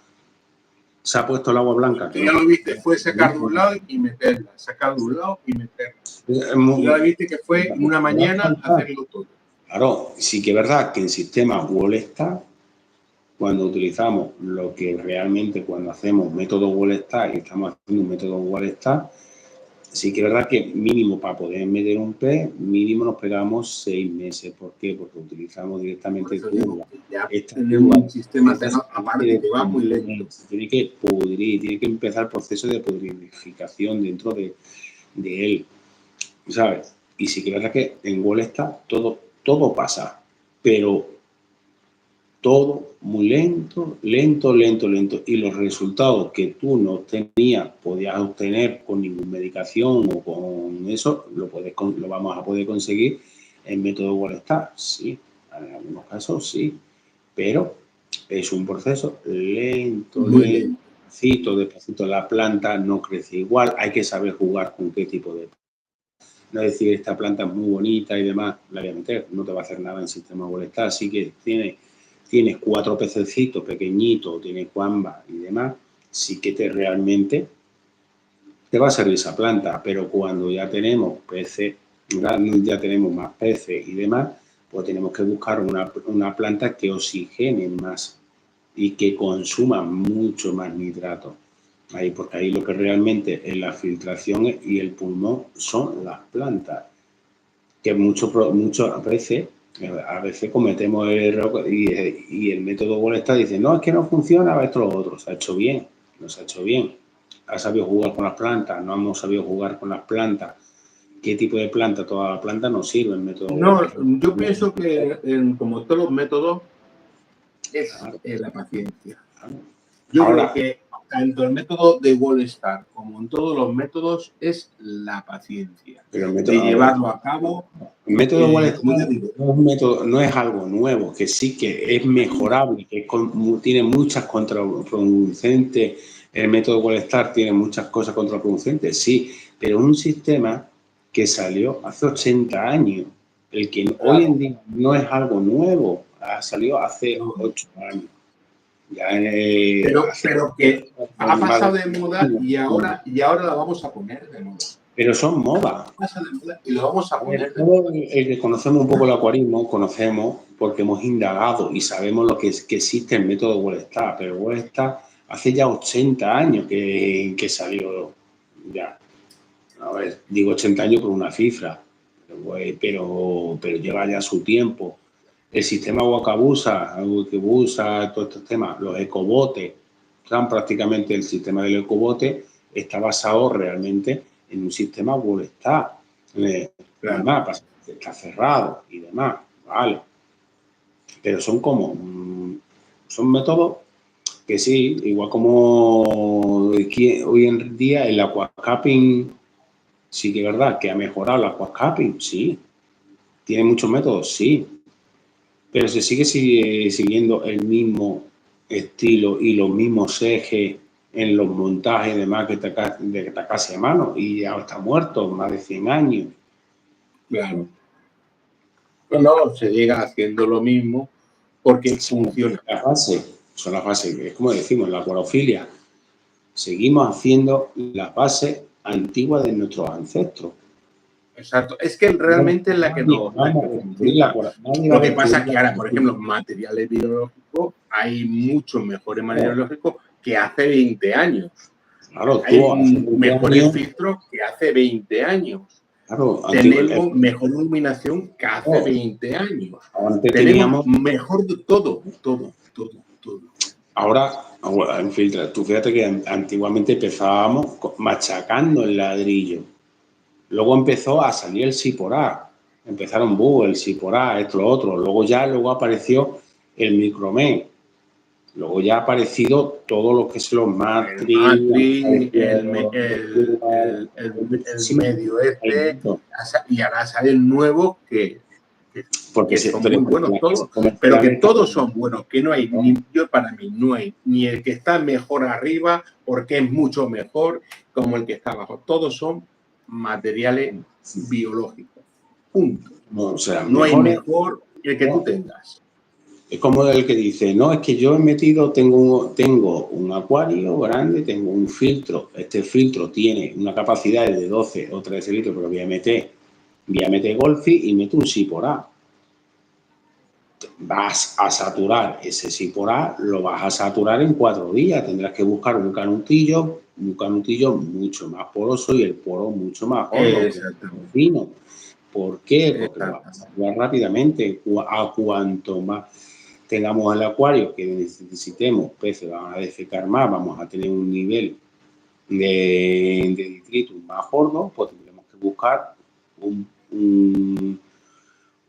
S1: Se ha puesto el agua blanca.
S2: Ya lo viste, fue sacar de un lado y meterla, sacar de un lado y meterla. Ya lo viste que fue una mañana hacerlo todo.
S1: Claro, sí que es verdad que en sistema Wallstar, cuando utilizamos lo que realmente cuando hacemos método Wallstar y estamos haciendo un método Wallstar, sí que es verdad que mínimo para poder meter un pez, mínimo nos pegamos 6 meses. ¿Por qué? Porque utilizamos directamente
S2: un sistema aparte que va muy lento.
S1: Tiene que pudrir, tiene que empezar el proceso de pudrificación dentro de él, ¿sabes? Y sí que es verdad que en Wallstar todo pasa, pero todo muy lento. Y los resultados que tú no podías obtener con ninguna medicación o con eso, lo vamos a poder conseguir en método Wallstar. Sí, en algunos casos sí, pero es un proceso lento. Despacito. La planta no crece igual, hay que saber jugar con qué tipo de... No decir, esta planta es muy bonita y demás, la voy a meter, no te va a hacer nada en sistema Wallstar. Así que tienes 4 pececitos pequeñitos, tienes cuamba y demás, sí que realmente te va a servir esa planta. Pero cuando ya tenemos peces, ya tenemos más peces y demás, pues tenemos que buscar una planta que oxigene más y que consuma mucho más nitrato. Porque ahí lo que realmente es la filtración y el pulmón son las plantas, que muchas veces cometemos el error y el método Wallstar dice, no, es que no funciona, esto lo otro. Se ha hecho bien, no se ha hecho bien. Ha sabido jugar con las plantas, no hemos sabido jugar con las plantas. ¿Qué tipo de planta? Toda la planta no sirve el método
S2: Wallstar. Yo pienso que como todos los métodos es la paciencia. Yo creo que tanto el método de Wallstar como en todos los métodos es la paciencia de llevarlo a cabo.
S1: El método Wallstar no es algo nuevo, que sí que es mejorable, que tiene muchas contraproducentes El método Wellstar tiene muchas cosas contraproducentes, sí, pero es un sistema que salió hace 80 años. El que hoy en día no es algo nuevo, salió hace 8 años. Ya,
S2: pero que ha pasado de moda y ahora la vamos a poner de moda.
S1: Pero son modas.
S2: Pasa de moda y lo vamos a poner de
S1: moda. El que conocemos un poco el acuarismo, conocemos porque hemos indagado y sabemos lo que existe el método Wellstar, pero Wellstar hace ya 80 años que salió ya. A ver, digo 80 años por una cifra, pero lleva ya su tiempo. El sistema Wakabusa, todos estos temas, los ecobotes, prácticamente el sistema del ecobote está basado realmente en un sistema Wellstar. Además, está cerrado y demás, ¿vale? Pero son son métodos que sí, igual como hoy en día el aquascaping, sí que es verdad que ha mejorado el aquascaping, sí. Tiene muchos métodos, sí. Pero se sigue siguiendo el mismo estilo y los mismos ejes en los montajes y demás de Takase a mano, y ya está muerto, más de 100 años.
S2: Claro. No, se llega haciendo lo mismo porque funciona.
S1: Son las bases, es como decimos, la acuariofilia. Seguimos haciendo las bases antiguas de nuestros ancestros.
S2: Exacto, es que realmente es la que nos... Lo que pasa es que ahora, por ejemplo, materiales biológicos, hay muchos mejores materiales biológicos que hace 20 años.
S1: Claro,
S2: hay mejores filtros que hace 20 años. Claro, tenemos mejor iluminación que hace 20 años. Tenemos mejor de todo.
S1: Ahora, en filtro, tú fíjate que antiguamente empezábamos machacando el ladrillo. Luego empezó a salir el Siporá. Empezaron el Siporá, esto, lo otro. Luego apareció el Micromé. Luego ya ha aparecido todo lo que es los Matrix,
S2: el medio y ahora salen nuevos que son muy buenos todos, pero que todos son buenos, que no hay, para mí no hay ni el que está mejor arriba porque es mucho mejor como el que está abajo. Todos son materiales biológicos. Punto. No hay mejor el que tú tengas.
S1: Es como el que dice, no, es que yo he metido, tengo un acuario grande, tengo un filtro. Este filtro tiene una capacidad de 12 o 13 litros, pero voy a meter Golfi y meto un Siporá. Vas a saturar ese Siporá, lo vas a saturar en 4 días. Tendrás que buscar un canutillo mucho más poroso y el poro mucho más fino. ¿Por qué? Porque lo vas a saturar rápidamente. A cuanto más tengamos el acuario que necesitemos, peces van a defecar más, vamos a tener un nivel de detritus más gordo, pues tendremos que buscar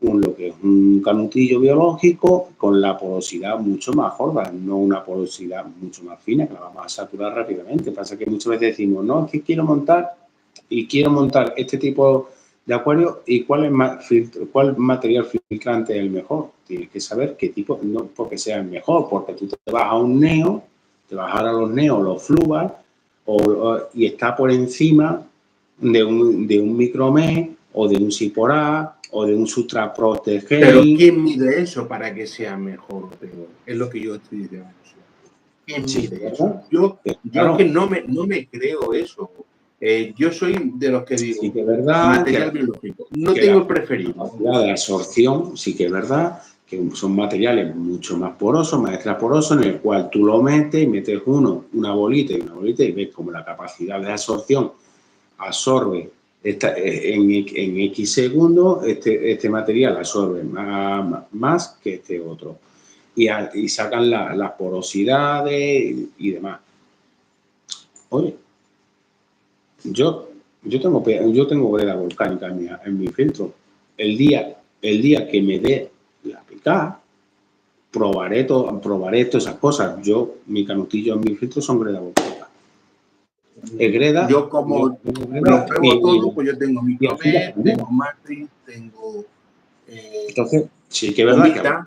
S1: lo que es un canutillo biológico con la porosidad mucho más gorda, no una porosidad mucho más fina, que la vamos a saturar rápidamente. Pasa que muchas veces decimos, no, es que quiero montar este tipo de acuario y cuál material filtrante es el mejor. Tienes que saber qué tipo, no porque sea el mejor, porque tú te vas a un neo, te vas a los neos, los fluval, y está por encima de un micromé o de un Siporá o de un Sutra Protege.
S2: Pero ¿quién mide eso para que sea mejor o peor? Es lo que yo estoy diciendo. ¿Quién mide eso? Yo es que no me creo eso. Yo soy de los que digo,
S1: sí que es verdad,
S2: material biológico. No tengo el preferido.
S1: La absorción, sí que es verdad, que son materiales mucho más porosos, más extraporosos, en el cual tú lo metes una bolita y ves como la capacidad de absorción absorbe en X segundos, este material absorbe más que este otro. Y sacan las porosidades y demás. Oye, yo tengo greda volcánica en mi filtro. El día que me dé la picada, probaré todas esas cosas. Mi canutillo en mi filtro son greda volcánica. Greda,
S2: yo como lo pruebo todo, pues yo tengo Micromé, tengo Matrix, tengo
S1: entonces, sí que es verdad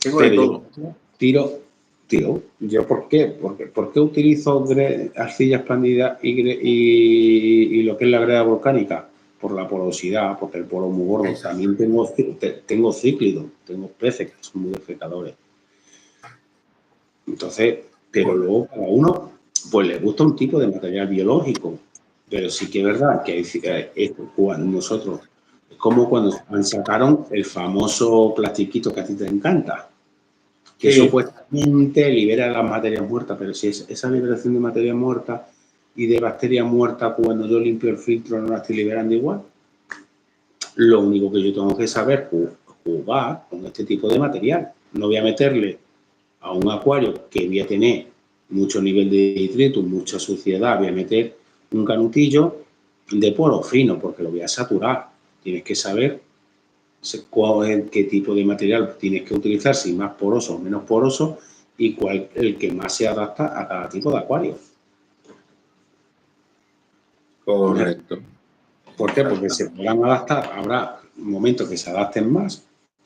S2: tengo de todo.
S1: Tiro Tío, ¿yo por qué? ¿Por qué utilizo arcilla expandida y lo que es la greda volcánica? Por la porosidad, porque el poro es muy gordo. También tengo cíclidos, tengo peces que son muy defecadores. Entonces, pero luego cada uno pues le gusta un tipo de material biológico. Pero sí que es verdad que cuando nosotros, es como cuando sacaron el famoso plastiquito que a ti te encanta, que
S2: Sí.
S1: supuestamente libera las materias muertas, pero si esa liberación de materia muerta y de bacterias muertas, cuando yo limpio el filtro no la estoy liberando igual. Lo único que yo tengo que saber es jugar con este tipo de material. No voy a meterle a un acuario que voy a tener mucho nivel de detritus, mucha suciedad, voy a meter un canutillo de poro fino porque lo voy a saturar. Tienes que saber qué tipo de material tienes que utilizar, si más poroso o menos poroso, y cuál el que más se adapta a cada tipo de acuario.
S2: Correcto.
S1: ¿Por qué? Porque se podrán adaptar, habrá momentos que se adapten más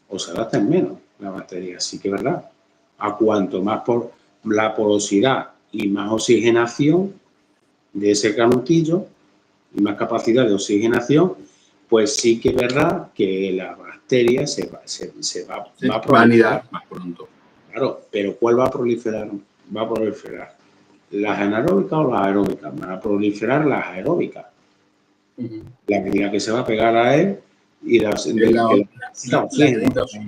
S1: o se adapten menos la bacteria. Sí que es verdad. A cuanto más por la porosidad y más oxigenación de ese canutillo y más capacidad de oxigenación, pues sí que es verdad que la bacteria va a proliferar
S2: más pronto.
S1: Claro, pero ¿cuál va a proliferar? Va a proliferar. ¿Las anaeróbicas o las aeróbicas? Van a proliferar las aeróbicas. La medida que se va a pegar a él y la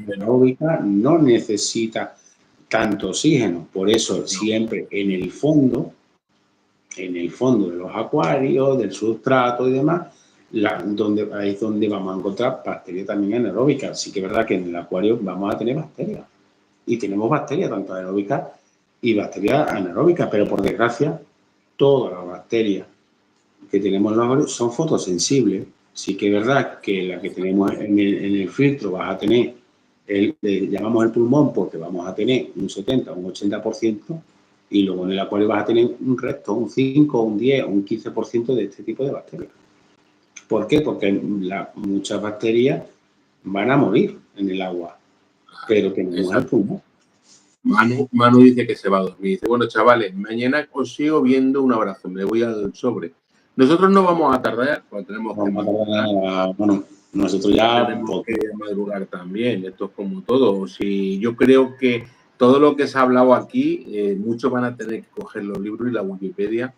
S1: anaeróbica no necesita tanto oxígeno. Por eso siempre en el fondo de los acuarios, del sustrato y demás, ahí es donde vamos a encontrar bacterias también anaeróbicas. Sí que es verdad que en el acuario vamos a tener bacterias. Y tenemos bacterias tanto aeróbicas y bacterias anaeróbicas, pero por desgracia todas las bacterias que tenemos en los acuarios son fotosensibles. Sí que es verdad que la que tenemos en el filtro vas a tener, llamamos el pulmón porque vamos a tener un 70 o un 80%, y luego en el acuario vas a tener un resto, un 5, un 10 o un 15% de este tipo de bacterias. ¿Por qué? Porque muchas bacterias van a morir en el agua, pero tenemos el pulmón.
S2: Manu dice que se va a dormir. Dice, bueno, chavales, mañana os sigo viendo. Un abrazo. Me voy al sobre. Nosotros no vamos a tardar, porque tenemos que madrugar.
S1: Bueno, nosotros ya
S2: tenemos que madrugar también. Esto es como todo. Si yo creo que todo lo que se ha hablado aquí, muchos van a tener que coger los libros y la Wikipedia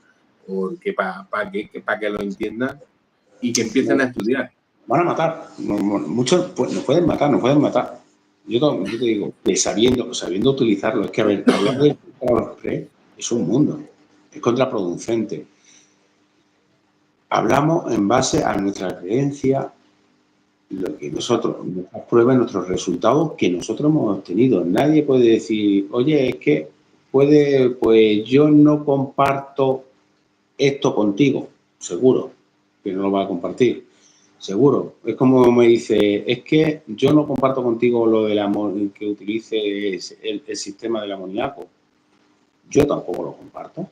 S2: porque para que lo entiendan y que empiecen a estudiar.
S1: Van a matar. Muchos nos pueden matar. Yo te digo, que sabiendo utilizarlo, es que, a ver, hablar de spray es un mundo, es contraproducente. Hablamos en base a nuestra creencia, lo que nosotros, nuestras pruebas, nuestros resultados que nosotros hemos obtenido. Nadie puede decir, oye, es que pues yo no comparto esto contigo. Seguro que no lo va a compartir. Seguro. Es como me dice, es que yo no comparto contigo lo del que utilices el sistema del amoníaco. Yo tampoco lo comparto.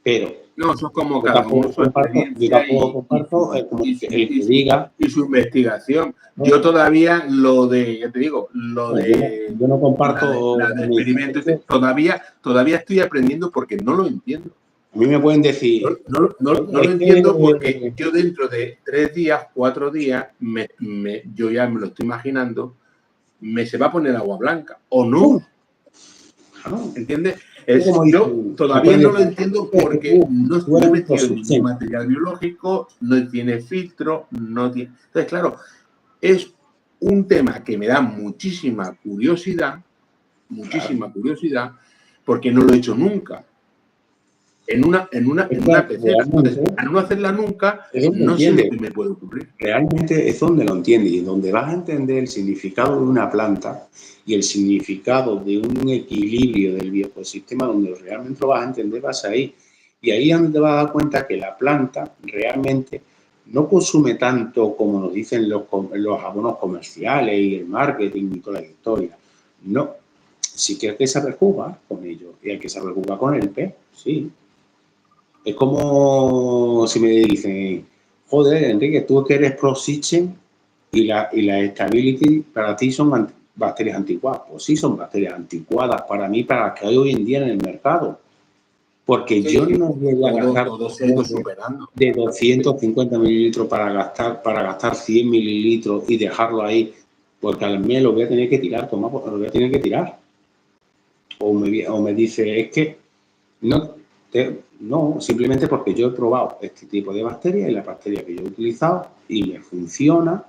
S1: Pero
S2: no, eso es como cada uno su experiencia y su investigación. Yo todavía ya te digo,
S1: yo no comparto
S2: la de experimentos, todavía estoy aprendiendo porque no lo entiendo.
S1: A mí me pueden decir...
S2: No lo entiendo porque yo dentro de 3 días, 4 días, yo ya me lo estoy imaginando, se va a poner agua blanca, ¿o no? ¿Entiendes? Yo todavía no lo entiendo porque no estoy metido en ningún material biológico, no tiene filtro, no tiene... Entonces, claro, es un tema que me da muchísima curiosidad, porque no lo he hecho nunca. En una pecera. Entonces, al no hacerla nunca, no sé lo que me puede ocurrir.
S1: Realmente es donde lo entiendes y donde vas a entender el significado de una planta y el significado de un equilibrio del bioecosistema, donde realmente lo vas a entender, vas ahí. Y ahí es donde te vas a dar cuenta que la planta realmente no consume tanto como nos dicen los abonos comerciales y el marketing y toda la historia. No. Sí que hay que saber jugar con ellos y hay que saber jugar con el pez, sí. Es como si me dicen, joder, Enrique, tú que eres pro-system y la stability para ti son bacterias anticuadas. Pues sí, son bacterias anticuadas para mí, para las que hay hoy en día en el mercado. Porque
S2: Sí,
S1: yo no voy a gastar
S2: todo se ha ido superando.
S1: de 250 mililitros para gastar 100 mililitros y dejarlo ahí, porque al mes lo voy a tener que tirar, lo voy a tener que tirar. O me dice, es que no, simplemente porque yo he probado este tipo de bacterias y la bacteria que yo he utilizado y me funciona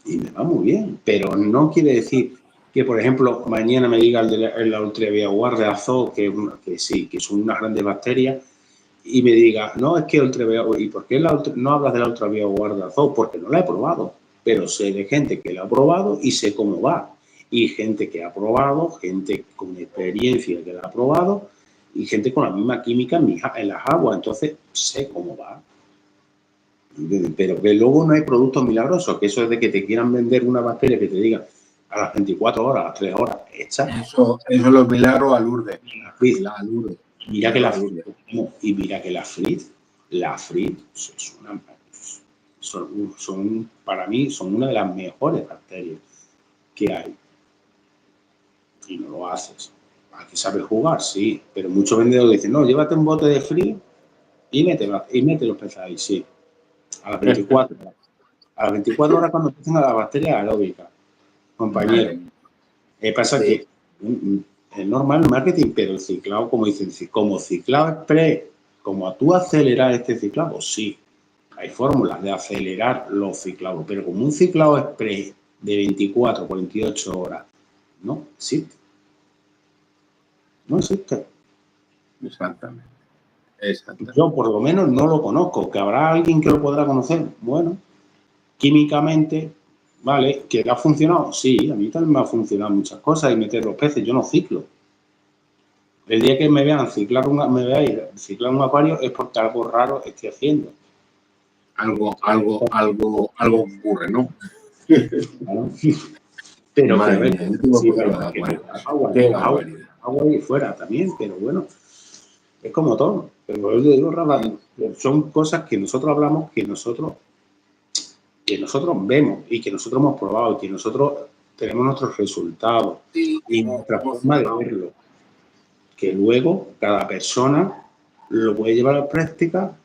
S1: y me va muy bien. Pero no quiere decir que, por ejemplo, mañana me diga el la Ultraviaguardia Azul, que sí, que son unas grandes bacterias, y me diga, no, es que ¿y por qué no hablas de la Ultraviaguardia Azul? Porque no la he probado, pero sé de gente que la ha probado y sé cómo va. Y gente que ha probado, gente con experiencia que la ha probado, y gente con la misma química en las aguas, entonces sé cómo va. Pero que luego no hay productos milagrosos, que eso es de que te quieran vender una bacteria que te digan a las 24 horas, a las 3 horas, hecha.
S2: Eso es los milagros a Lourdes.
S1: A Lourdes. Mira que la Frit son, para mí, son una de las mejores bacterias que hay. Y no lo haces. Aquí sabes jugar, sí, pero muchos vendedores dicen, no, llévate un bote de Frit y mete los peces ahí, sí. A las 24 horas. A las 24 horas cuando empiezan a las bacterias aeróbicas, compañero. Pasa que es normal el marketing, pero el ciclado, como dicen, como ciclado express, como tú acelerar este ciclado, sí. Hay fórmulas de acelerar los ciclados, pero como un ciclado express de 24, 48 horas, no existe. No existe.
S2: Exactamente.
S1: Yo por lo menos no lo conozco, que habrá alguien que lo podrá conocer. Bueno, químicamente, vale, que le ha funcionado, sí, a mí también me ha funcionado muchas cosas y meter los peces, yo no ciclo. El día que me vean ciclar un acuario es porque algo raro estoy haciendo.
S2: Algo ocurre, ¿no?
S1: ¿Vale? Pero que a ver, agua y fuera también, pero bueno, es como todo. Pero yo digo, son cosas que nosotros hablamos, que nosotros vemos y que nosotros hemos probado y que nosotros tenemos nuestros resultados y nuestra forma de verlo. Que luego cada persona lo puede llevar a la práctica,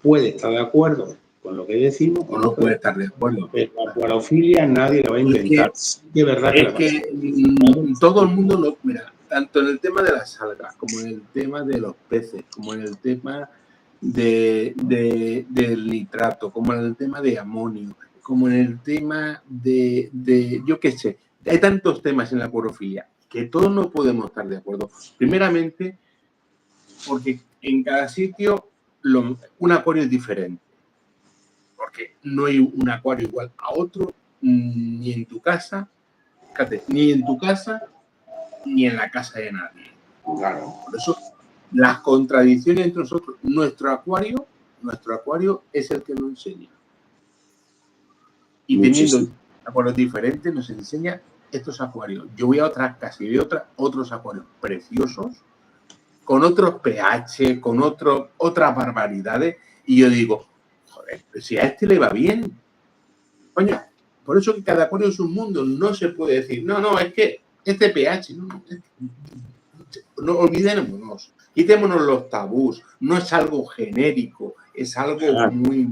S1: puede estar de acuerdo con lo que decimos
S2: o no puede estar de acuerdo.
S1: Pero la acuariofilia nadie lo va a inventar. De verdad
S2: que todo el mundo lo mira, tanto en el tema de las algas, como en el tema de los peces, como en el tema del nitrato, como en el tema de amonio, como en el tema de yo qué sé, hay tantos temas en la acuariofilia que todos no podemos estar de acuerdo. Primeramente, porque en cada sitio un acuario es diferente. Porque no hay un acuario igual a otro, ni en tu casa, fíjate, ni en tu casa, ni en la casa de nadie.
S1: Claro.
S2: Por eso, las contradicciones entre nosotros, nuestro acuario es el que nos enseña. Y teniendo acuarios diferentes, nos enseña estos acuarios. Yo voy a otras casas y veo otros acuarios preciosos, con otros pH, con otras barbaridades, y yo digo, joder, si a este le va bien, coño, por eso que cada acuario es un mundo, no se puede decir, no, es que este pH, no olvidémonos, quitémonos los tabús, no es algo genérico, es algo muy,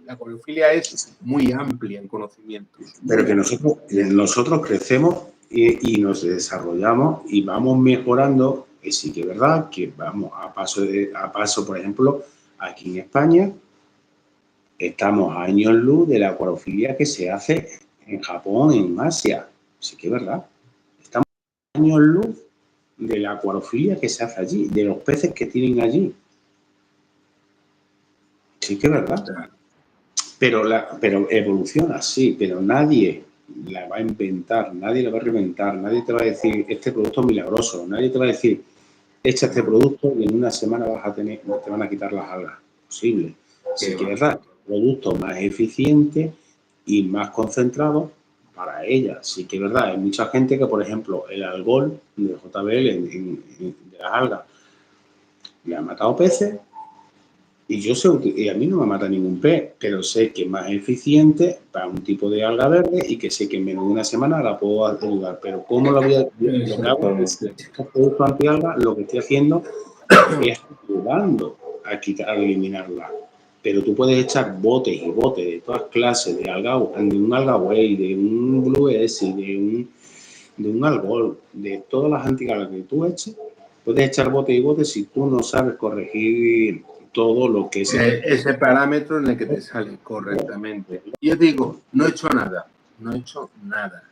S2: la acuariofilia es muy amplia en conocimientos.
S1: Pero que nosotros crecemos y nos desarrollamos y vamos mejorando, que sí que es verdad, que vamos a paso, por ejemplo, aquí en España, estamos a años luz de la acuariofilia que se hace en Japón, en Asia. Sí que es verdad. Estamos a años luz de la acuariofilia que se hace allí, de los peces que tienen allí. Sí que es verdad. Pero evoluciona, sí, pero nadie la va a inventar, nadie la va a reinventar, nadie te va a decir, este producto es milagroso, nadie te va a decir, echa este producto y en una semana te van a quitar las algas. Posible. Si quieres dar producto más eficiente y más concentrado para ella. Sí que es verdad, hay mucha gente que, por ejemplo, el algol de JBL de las algas le ha matado peces Y yo sé, y a mí no me mata ningún pez, pero sé que es más eficiente para un tipo de alga verde y que sé que en menos de una semana la puedo ayudar. Pero ¿cómo lo voy a...? Lo que hago es que estos productos antialga, lo que estoy haciendo es ayudando a quitar, a eliminarla. Pero tú puedes echar botes y botes de todas clases, de un alga whey, de un blue S, de un algol, de todas las antialgas que tú eches, puedes echar botes y botes si tú no sabes corregir todo lo que es
S2: ese parámetro en el que te sale correctamente. Y yo digo, no he hecho nada, no he hecho nada,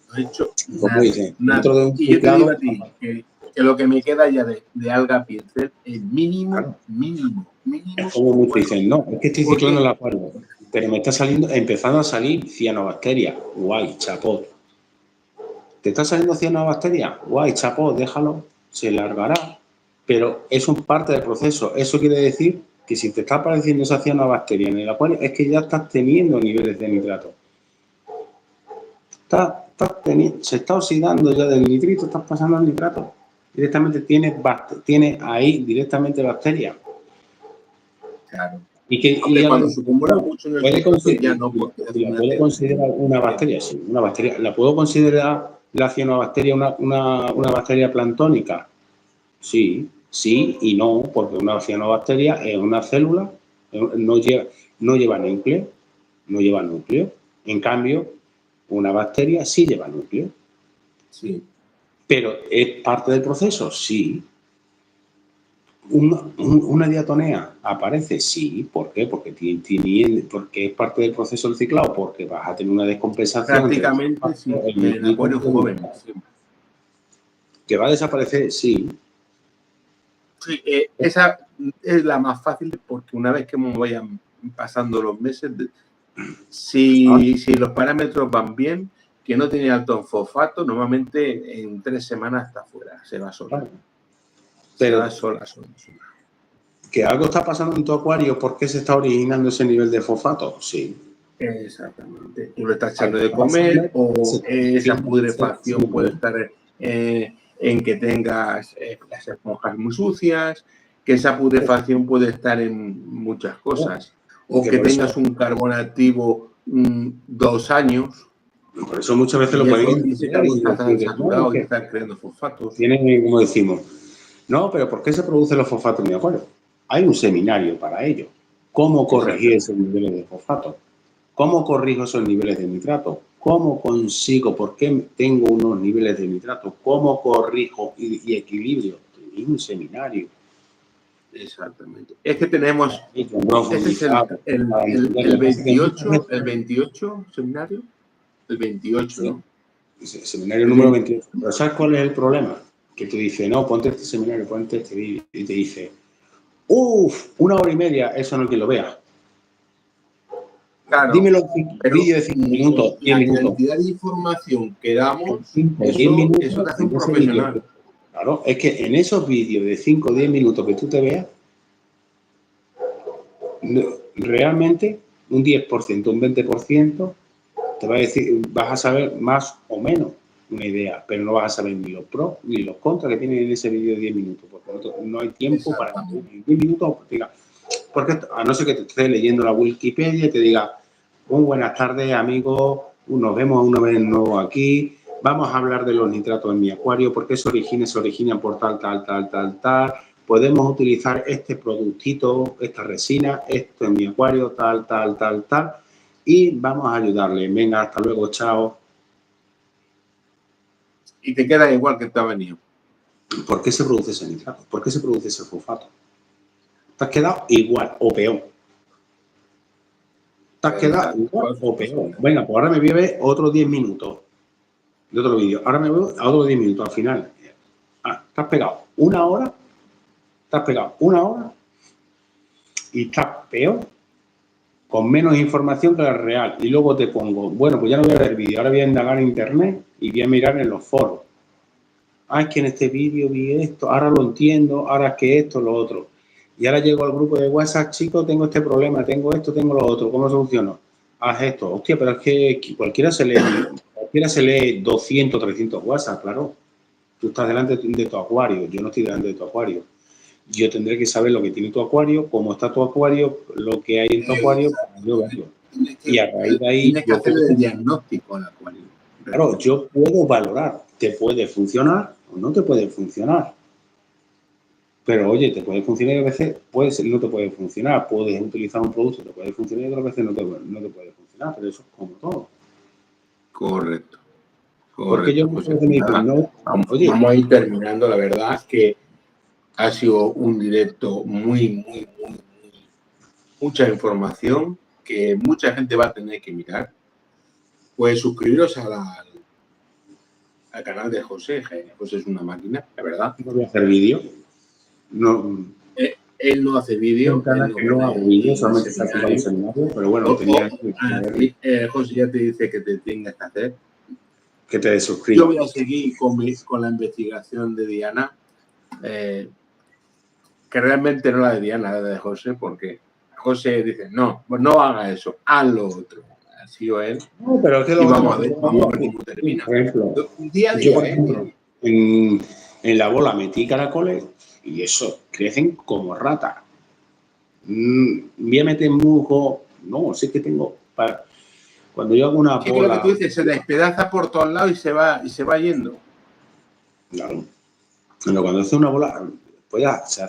S2: no he hecho
S1: como dicen,
S2: nada.
S1: dentro de un
S2: Y yo te digo a
S1: ciclado,
S2: ti que lo que me queda ya de alga pincel es mínimo,
S1: claro,
S2: mínimo.
S1: es como muchos
S2: Bueno,
S1: dicen, no, es que estoy
S2: ¿por
S1: ciclando
S2: qué?
S1: el acuario, pero me está saliendo, empezando a salir cianobacterias, guay, chapó. ¿Te está saliendo cianobacterias? Guay, chapó, déjalo, se largará, pero es un parte del proceso. Eso quiere decir que si te está apareciendo esa cianobacteria en el acuario, es que ya estás teniendo niveles de nitrato. Se está oxidando ya del nitrito, estás pasando al nitrato. Directamente tiene ahí directamente bacterias.
S2: Claro.
S1: Y
S2: Cuando se acumula mucho en el sustrato ya no, porque es
S1: la
S2: una
S1: puedo considerar una bacteria, sí, una bacteria. ¿La puedo considerar la cianobacteria una bacteria planctónica? Sí, sí y no, porque una cianobacteria es una célula, no lleva núcleo, no lleva núcleo. En cambio, una bacteria sí lleva núcleo.
S2: Sí.
S1: ¿Pero es parte del proceso? Sí. ¿Una diatonea aparece? Sí. ¿Por qué? Porque es parte del proceso del ciclado, porque vas a tener una descompensación entre
S2: Prácticamente sí,
S1: el
S2: en
S1: nitrito
S2: acuarios
S1: y el
S2: jóvenes.
S1: nitrato.
S2: Sí.
S1: ¿Que va a desaparecer? Sí.
S2: Sí, esa es la más fácil porque una vez que me vayan pasando los meses, si los parámetros van bien, que no tiene alto en fosfato, normalmente en 3 semanas está fuera, se va sola.
S1: Claro.
S2: Se
S1: Pero
S2: va sola.
S1: que algo está pasando en tu acuario, ¿por qué se está originando ese nivel de fosfato? Sí.
S2: Exactamente. Tú le estás echando de comer o esa putrefacción puede estar en que tengas las esponjas muy sucias, que esa putrefacción puede estar en muchas cosas, o que tengas un carbón activo 2 años.
S1: Por eso muchas veces lo
S2: Y
S1: pueden
S2: ese
S1: entender
S2: carbón
S1: y
S2: está tan
S1: decir, no, es
S2: saturado y
S1: que
S2: está creando fosfatos.
S1: tienen, como decimos, no, pero ¿por qué se producen los fosfatos en mi acuario? Hay un seminario para ello. ¿Cómo corregir esos niveles de fosfato? ¿Cómo corrijo esos niveles de nitrato? ¿Cómo consigo? ¿Por qué tengo unos niveles de nitrato? ¿Cómo corrijo y equilibrio? Hay un seminario.
S2: Exactamente. Es que tenemos, ese es el 28 seminario, el 28,
S1: Sí,
S2: ¿no?
S1: seminario
S2: El
S1: número
S2: 20.
S1: 28. Pero ¿sabes cuál es el problema? Que te dice, no, ponte este seminario, ponte este vídeo. Y te dice, uff, 1 hora y media, eso no hay que lo vea.
S2: Claro,
S1: Dímelo
S2: pero
S1: vídeo de 5 minutos, 10
S2: la
S1: minutos.
S2: cantidad de información que damos,
S1: 5 o 10
S2: eso te
S1: minutos
S2: hace un
S1: en ese vídeo.
S2: profesional.
S1: Claro, es que en esos vídeos de 5 o 10 minutos que tú te veas, realmente un 10%, un 20% te va a decir, vas a saber más o menos una idea, pero no vas a saber ni los pros ni los contras que tienen en ese vídeo de 10 minutos, porque no hay tiempo para que tú en 10 minutos digas, porque a no ser que te estés leyendo la Wikipedia y te diga, muy buenas tardes amigos, nos vemos una vez nuevo aquí, vamos a hablar de los nitratos en mi acuario, por qué se originan por tal, podemos utilizar este productito, esta resina, esto en mi acuario, tal, y vamos a ayudarle. Venga, hasta luego, chao.
S2: Y te queda igual que te ha venido.
S1: ¿Por qué se produce ese nitrato? ¿Por qué se produce ese fosfato? Te has quedado igual o peor. Te has quedado igual o peor. Venga, pues ahora me voy a ver otros 10 minutos de otro vídeo. Ahora me voy a otros 10 minutos al final. Te has pegado 1 hora, te has pegado 1 hora y estás peor, con menos información que la real. Y luego te pongo, bueno, pues ya no voy a ver el vídeo, ahora voy a indagar en internet y voy a mirar en los foros. Es que en este vídeo vi esto, ahora lo entiendo, ahora es que esto, lo otro. Y ahora llego al grupo de WhatsApp, chicos, tengo este problema, tengo esto, tengo lo otro, ¿cómo soluciono? Haz esto. Hostia, pero es que cualquiera se lee 200, 300 WhatsApp, claro. Tú estás delante de tu acuario, yo no estoy delante de tu acuario. yo tendré que saber lo que tiene tu acuario, cómo está tu acuario, lo que hay en tu acuario, para yo verlo. Y a raíz de ahí...
S2: Tienes que hacer el diagnóstico al acuario.
S1: Claro, yo puedo valorar, te puede funcionar o no te puede funcionar. Pero oye, te puede funcionar y a veces no te puede funcionar. Puedes utilizar un producto, te puede funcionar y otras veces no te puede funcionar. Pero eso es como todo.
S2: Correcto.
S1: Porque yo
S2: Pues,
S1: me dicen, no, oye,
S2: vamos a ir terminando. La verdad es que ha sido un directo mucha información que mucha gente va a tener que mirar. Pues suscribiros al canal de José. José es una máquina, la verdad.
S1: no voy a hacer vídeo. No,
S2: él no hace vídeo.
S1: No hago vídeo, solamente está para el seminario, pero bueno, tenía
S2: José ya te dice que te tengas que hacer.
S1: Que te suscribas.
S2: Yo voy a seguir con la investigación de Diana, que realmente no la de Diana, la de José, porque José dice, no, pues no haga eso, haz lo otro. Ha sido él.
S1: No, pero es que
S2: y vamos a ver cómo termina.
S1: Por ejemplo,
S2: día a día,
S1: yo, por ejemplo, en la bola metí caracoles y eso, crecen como ratas. Voy a meter musgo, no, sé que tengo... Cuando yo hago una bola...
S2: ¿Qué es lo que tú dices? Se despedaza por todos lados y se va yendo.
S1: Claro. Cuando hace una bola, pues ya se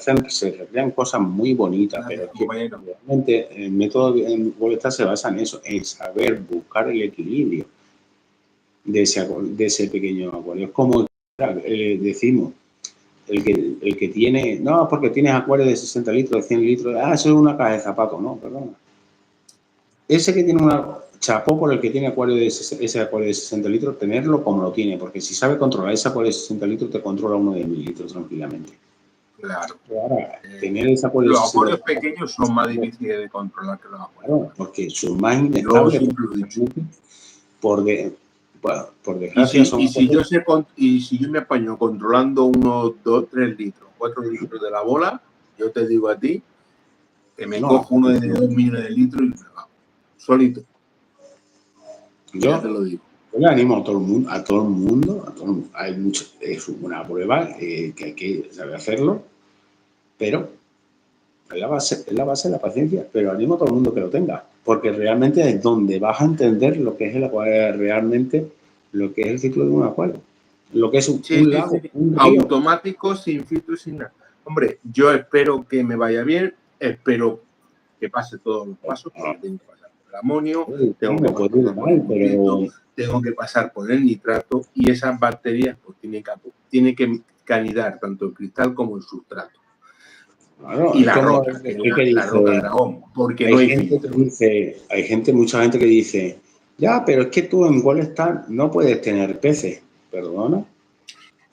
S1: recrean cosas muy bonitas, pero es que realmente el método en Wallstar se basa en eso, en saber buscar el equilibrio de ese pequeño acuario. Es como decimos, el que tiene, no, porque tienes acuario de 60 litros, de 100 litros, eso es una caja de zapatos, no, perdona. Ese que tiene una chapó por el que tiene ese acuario de 60 litros, tenerlo como lo tiene, porque si sabe controlar ese acuario de 60 litros, te controla uno de 1000 litros tranquilamente.
S2: Claro.
S1: Ahora, tener ese acuario
S2: los acuarios pequeños son más difíciles de controlar que los acuarios.
S1: Claro, porque son más inestables. Por desgracia,
S2: y si yo me apaño controlando unos 2, 3 litros, 4 litros de la bola, yo te digo a ti que me cojo uno de 2 millones de litros y me va. Solito.
S1: Yo te lo digo. Yo le animo a todo el mundo, hay es una prueba que hay que saber hacerlo, pero es la base de la paciencia, pero animo a todo el mundo que lo tenga, porque realmente es donde vas a entender lo que es el acuario, realmente lo que es el ciclo de un acuario, lo que es un lago, un río.
S2: Automático, sin filtro, sin nada. Hombre, yo espero que me vaya bien, espero que pase todos los pasos, porque tengo que pasar por el amonio, tengo que pasar por el nitrato, tengo que pasar por el nitrato, y esas bacterias pues tienen que anidar tanto el cristal como el sustrato.
S1: Claro,
S2: y la roca, la roca de Aragón, porque no hay filtro.
S1: Mucha gente que dice, ya, pero es que tú en Wallstar no puedes tener peces, ¿perdona?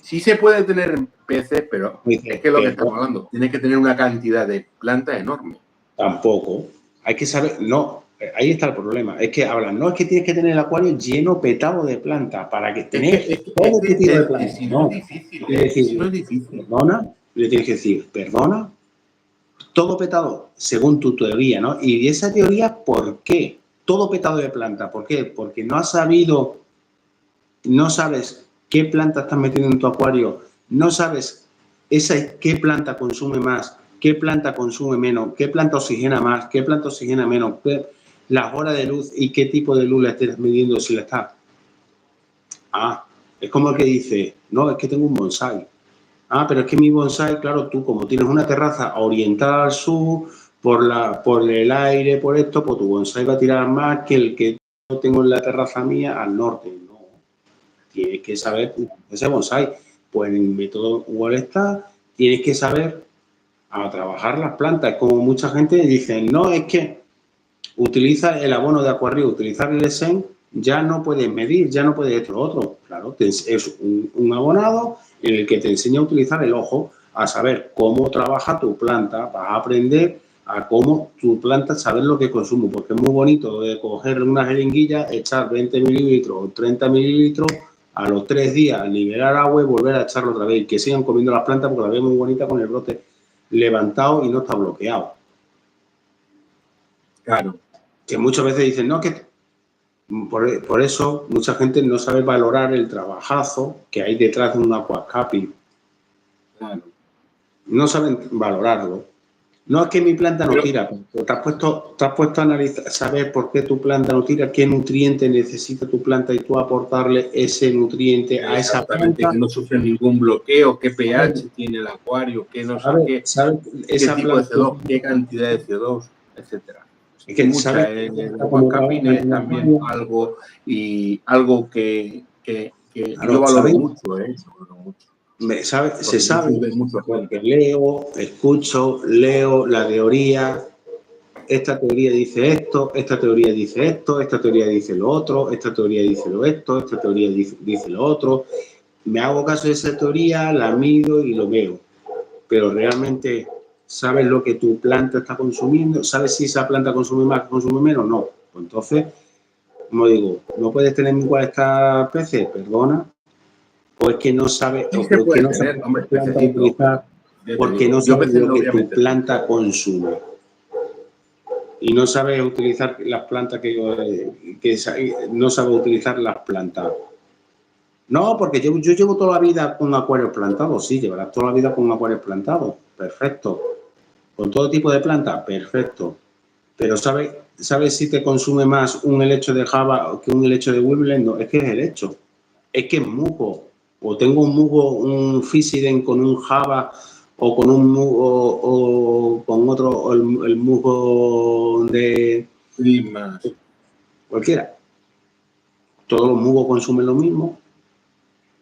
S2: Sí se puede tener peces, pero es que es lo que estamos hablando. Tienes que tener una cantidad de plantas enorme.
S1: Tampoco. Hay que saber, no, ahí está el problema. Es que hablan, no, es que tienes que tener el acuario lleno, petado de plantas para que tenés todo este tipo de plantas.
S2: No es difícil. No es difícil.
S1: Perdona, le tienes que decir, perdona, todo petado, según tu teoría, ¿no? Y de esa teoría, ¿por qué? Todo petado de planta. ¿Por qué? Porque no sabes qué planta estás metiendo en tu acuario, no sabes qué planta consume más, qué planta consume menos, qué planta oxigena más, qué planta oxigena menos, las horas de luz y qué tipo de luz le estés midiendo si la estás. Es como el que dice, no, es que tengo un bonsai. Pero es que mi bonsai, claro, tú como tienes una terraza orientada al sur, por el aire, por esto, pues tu bonsai va a tirar más que el que yo tengo en la terraza mía al norte. No, tienes que saber ese bonsai. Pues en el método Wallstar tienes que saber a trabajar las plantas. Es como mucha gente dice, no, es que utiliza el abono de acuario, utilizar el ESEN, ya no puedes medir, ya no puedes esto otro. Claro, es un abonado en el que te enseña a utilizar el ojo, a saber cómo trabaja tu planta, vas a aprender a cómo tu planta, saber lo que consume, porque es muy bonito de coger una jeringuilla, echar 20 mililitros o 30 mililitros, a los 3 días liberar agua y volver a echarlo otra vez, y que sigan comiendo las plantas porque la ves muy bonita con el brote levantado y no está bloqueado.
S2: Claro.
S1: Que muchas veces dicen, no, que por eso mucha gente no sabe valorar el trabajazo que hay detrás de un aquascaping.
S2: Claro.
S1: no saben valorarlo. No es que mi planta no tira, pero te has puesto a analizar, saber por qué tu planta no tira, qué nutriente necesita tu planta y tú aportarle ese nutriente a esa planta.
S2: Que no sufre ningún bloqueo, qué pH tiene el acuario, qué no sé qué, qué tipo de CO2, qué cantidad de CO2, etcétera.
S1: Es que
S2: mucha el Huascapín es también algo que claro, yo valoro mucho,
S1: se sabe, porque leo, escucho, leo la teoría, esta teoría dice esto, esta teoría dice esto, esta teoría dice lo otro, esta teoría dice lo esto, esta teoría dice lo otro. Me hago caso de esa teoría, la mido y lo veo. Pero realmente, ¿sabes lo que tu planta está consumiendo? ¿Sabes si esa planta consume más, consume menos? No. Pues entonces, como digo, ¿no puedes tener igual esta especie? Perdona. O es que no sabes,
S2: sí, o es que no sabes
S1: utilizar, porque no sabes lo que tu planta consume. Y no sabes utilizar las plantas no sabes utilizar las plantas. No, porque yo llevo toda la vida con acuarios plantados. Sí, llevarás toda la vida con acuarios plantados. Perfecto. Con todo tipo de plantas. Perfecto. Pero ¿sabes si te consume más un helecho de Java que un helecho de Wimbledon? No, es que es helecho. Es que es musgo. O tengo un musgo, un Fisiden con un Java o con un musgo o con otro, o el musgo de cualquiera. ¿Todos los musgos consumen lo mismo?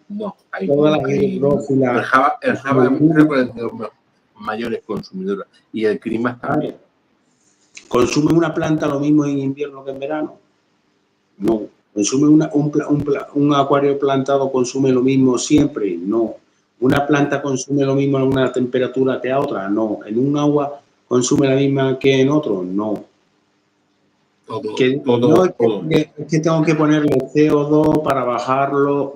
S2: No,
S1: el
S2: Java creo que es de los mayores consumidores y el clima también.
S1: ¿Consume una planta lo mismo en invierno que en verano? No. ¿Consume un acuario plantado consume lo mismo siempre? No. ¿Una planta consume lo mismo en una temperatura que a otra? No. ¿En un agua consume la misma que en otro? No. Es que tengo que ponerle CO2 para bajarlo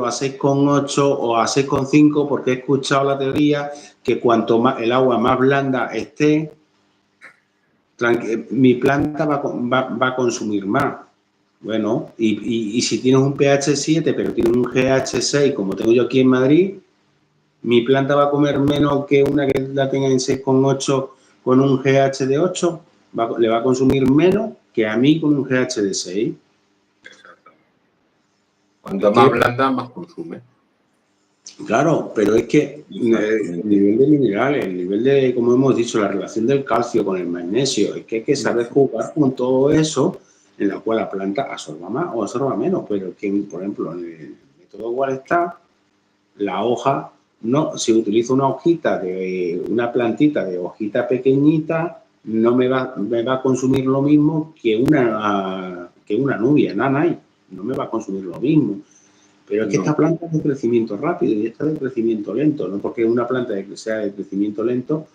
S1: a 6,8 o a 6,5 porque he escuchado la teoría que cuanto más el agua más blanda esté, mi planta va a consumir más. Bueno, y si tienes un pH 7 pero tienes un GH 6 como tengo yo aquí en Madrid, mi planta va a comer menos que una que la tenga en 6,8 con un GH de 8, le va a consumir menos que a mí con un GH de 6.
S2: Exactamente. Cuanto más blanda, más consume.
S1: Claro, pero es que el nivel de minerales, el nivel de, como hemos dicho, la relación del calcio con el magnesio, es que hay que saber jugar con todo eso, en la cual la planta absorba más o absorba menos, pero es que, por ejemplo, en el método igual está, la hoja, no, si utilizo una hojita de una plantita de hojita pequeñita, no me va a consumir lo mismo que una nubia, nanay, no me va a consumir lo mismo. Pero es que esta planta es de crecimiento rápido y esta de crecimiento lento, no porque una planta que sea de crecimiento lento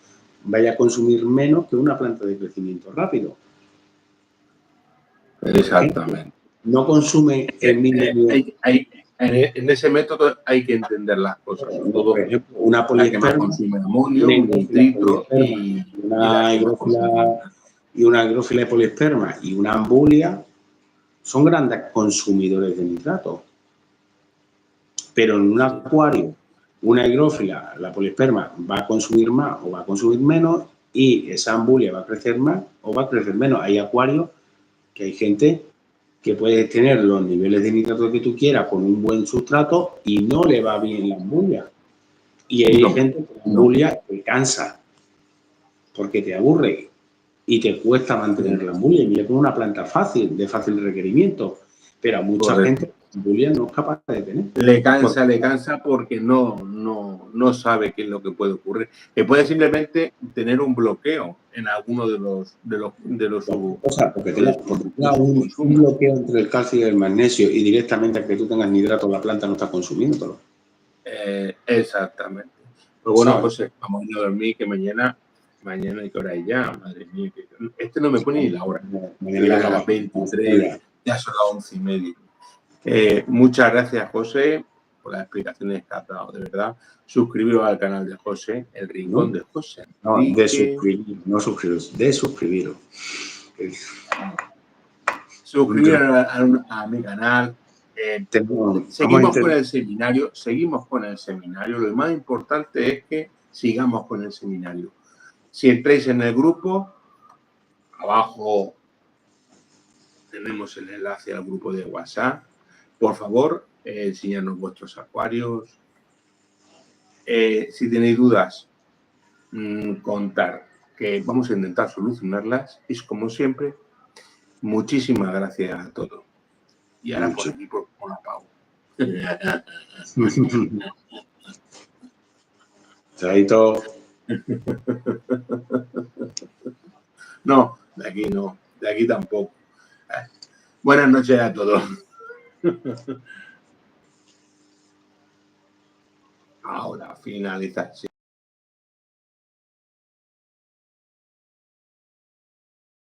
S1: vaya a consumir menos que una planta de crecimiento rápido.
S2: Exactamente.
S1: No consume el mismo.
S2: En ese método hay que entender las cosas. Todo,
S1: por ejemplo, una poliesperma,
S2: la que más consume amonio, un nitrito y
S1: una hidrófila de poliesperma y una ambulia son grandes consumidores de nitrato. Pero en un acuario, una hidrófila, la poliesperma, va a consumir más o va a consumir menos y esa ambulia va a crecer más o va a crecer menos. Hay acuarios que hay gente que puede tener los niveles de nitrato que tú quieras con un buen sustrato y no le va bien la ambulia. Y hay gente que la ambulia te cansa porque te aburre y te cuesta mantener la ambulia. Y mira, con una planta fácil, de fácil requerimiento, pero a mucha gente la ambulia no es capaz de tener.
S2: Le cansa porque no sabe qué es lo que puede ocurrir. Que puede simplemente tener un bloqueo en alguno de los
S1: o sea, porque tenga un bloqueo entre el calcio y el magnesio y directamente a que tú tengas nitrato la planta no está consumiéndolo.
S2: Exactamente. Pero bueno, José, vamos a ir a dormir que mañana hay que hora ya, madre mía. Este no me pone ni la hora. Las 23, ya son las 11:30. Muchas gracias, José, por las explicaciones que has dado, de verdad. Suscribiros al canal de José, El Rincón de José.
S1: No, de suscribir, no suscribiros, de suscribiros.
S2: Suscribiros a mi canal. Seguimos con el seminario. Lo más importante es que sigamos con el seminario. Si entráis en el grupo, abajo tenemos el enlace al grupo de WhatsApp. Por favor, enseñadnos vuestros acuarios. Si tenéis dudas, contar, que vamos a intentar solucionarlas. Y como siempre, muchísimas gracias a todos. Y ahora por aquí por la apago.
S1: Chaito.
S2: No, de aquí no, de aquí tampoco. Buenas noches a todos. Ahora finalización.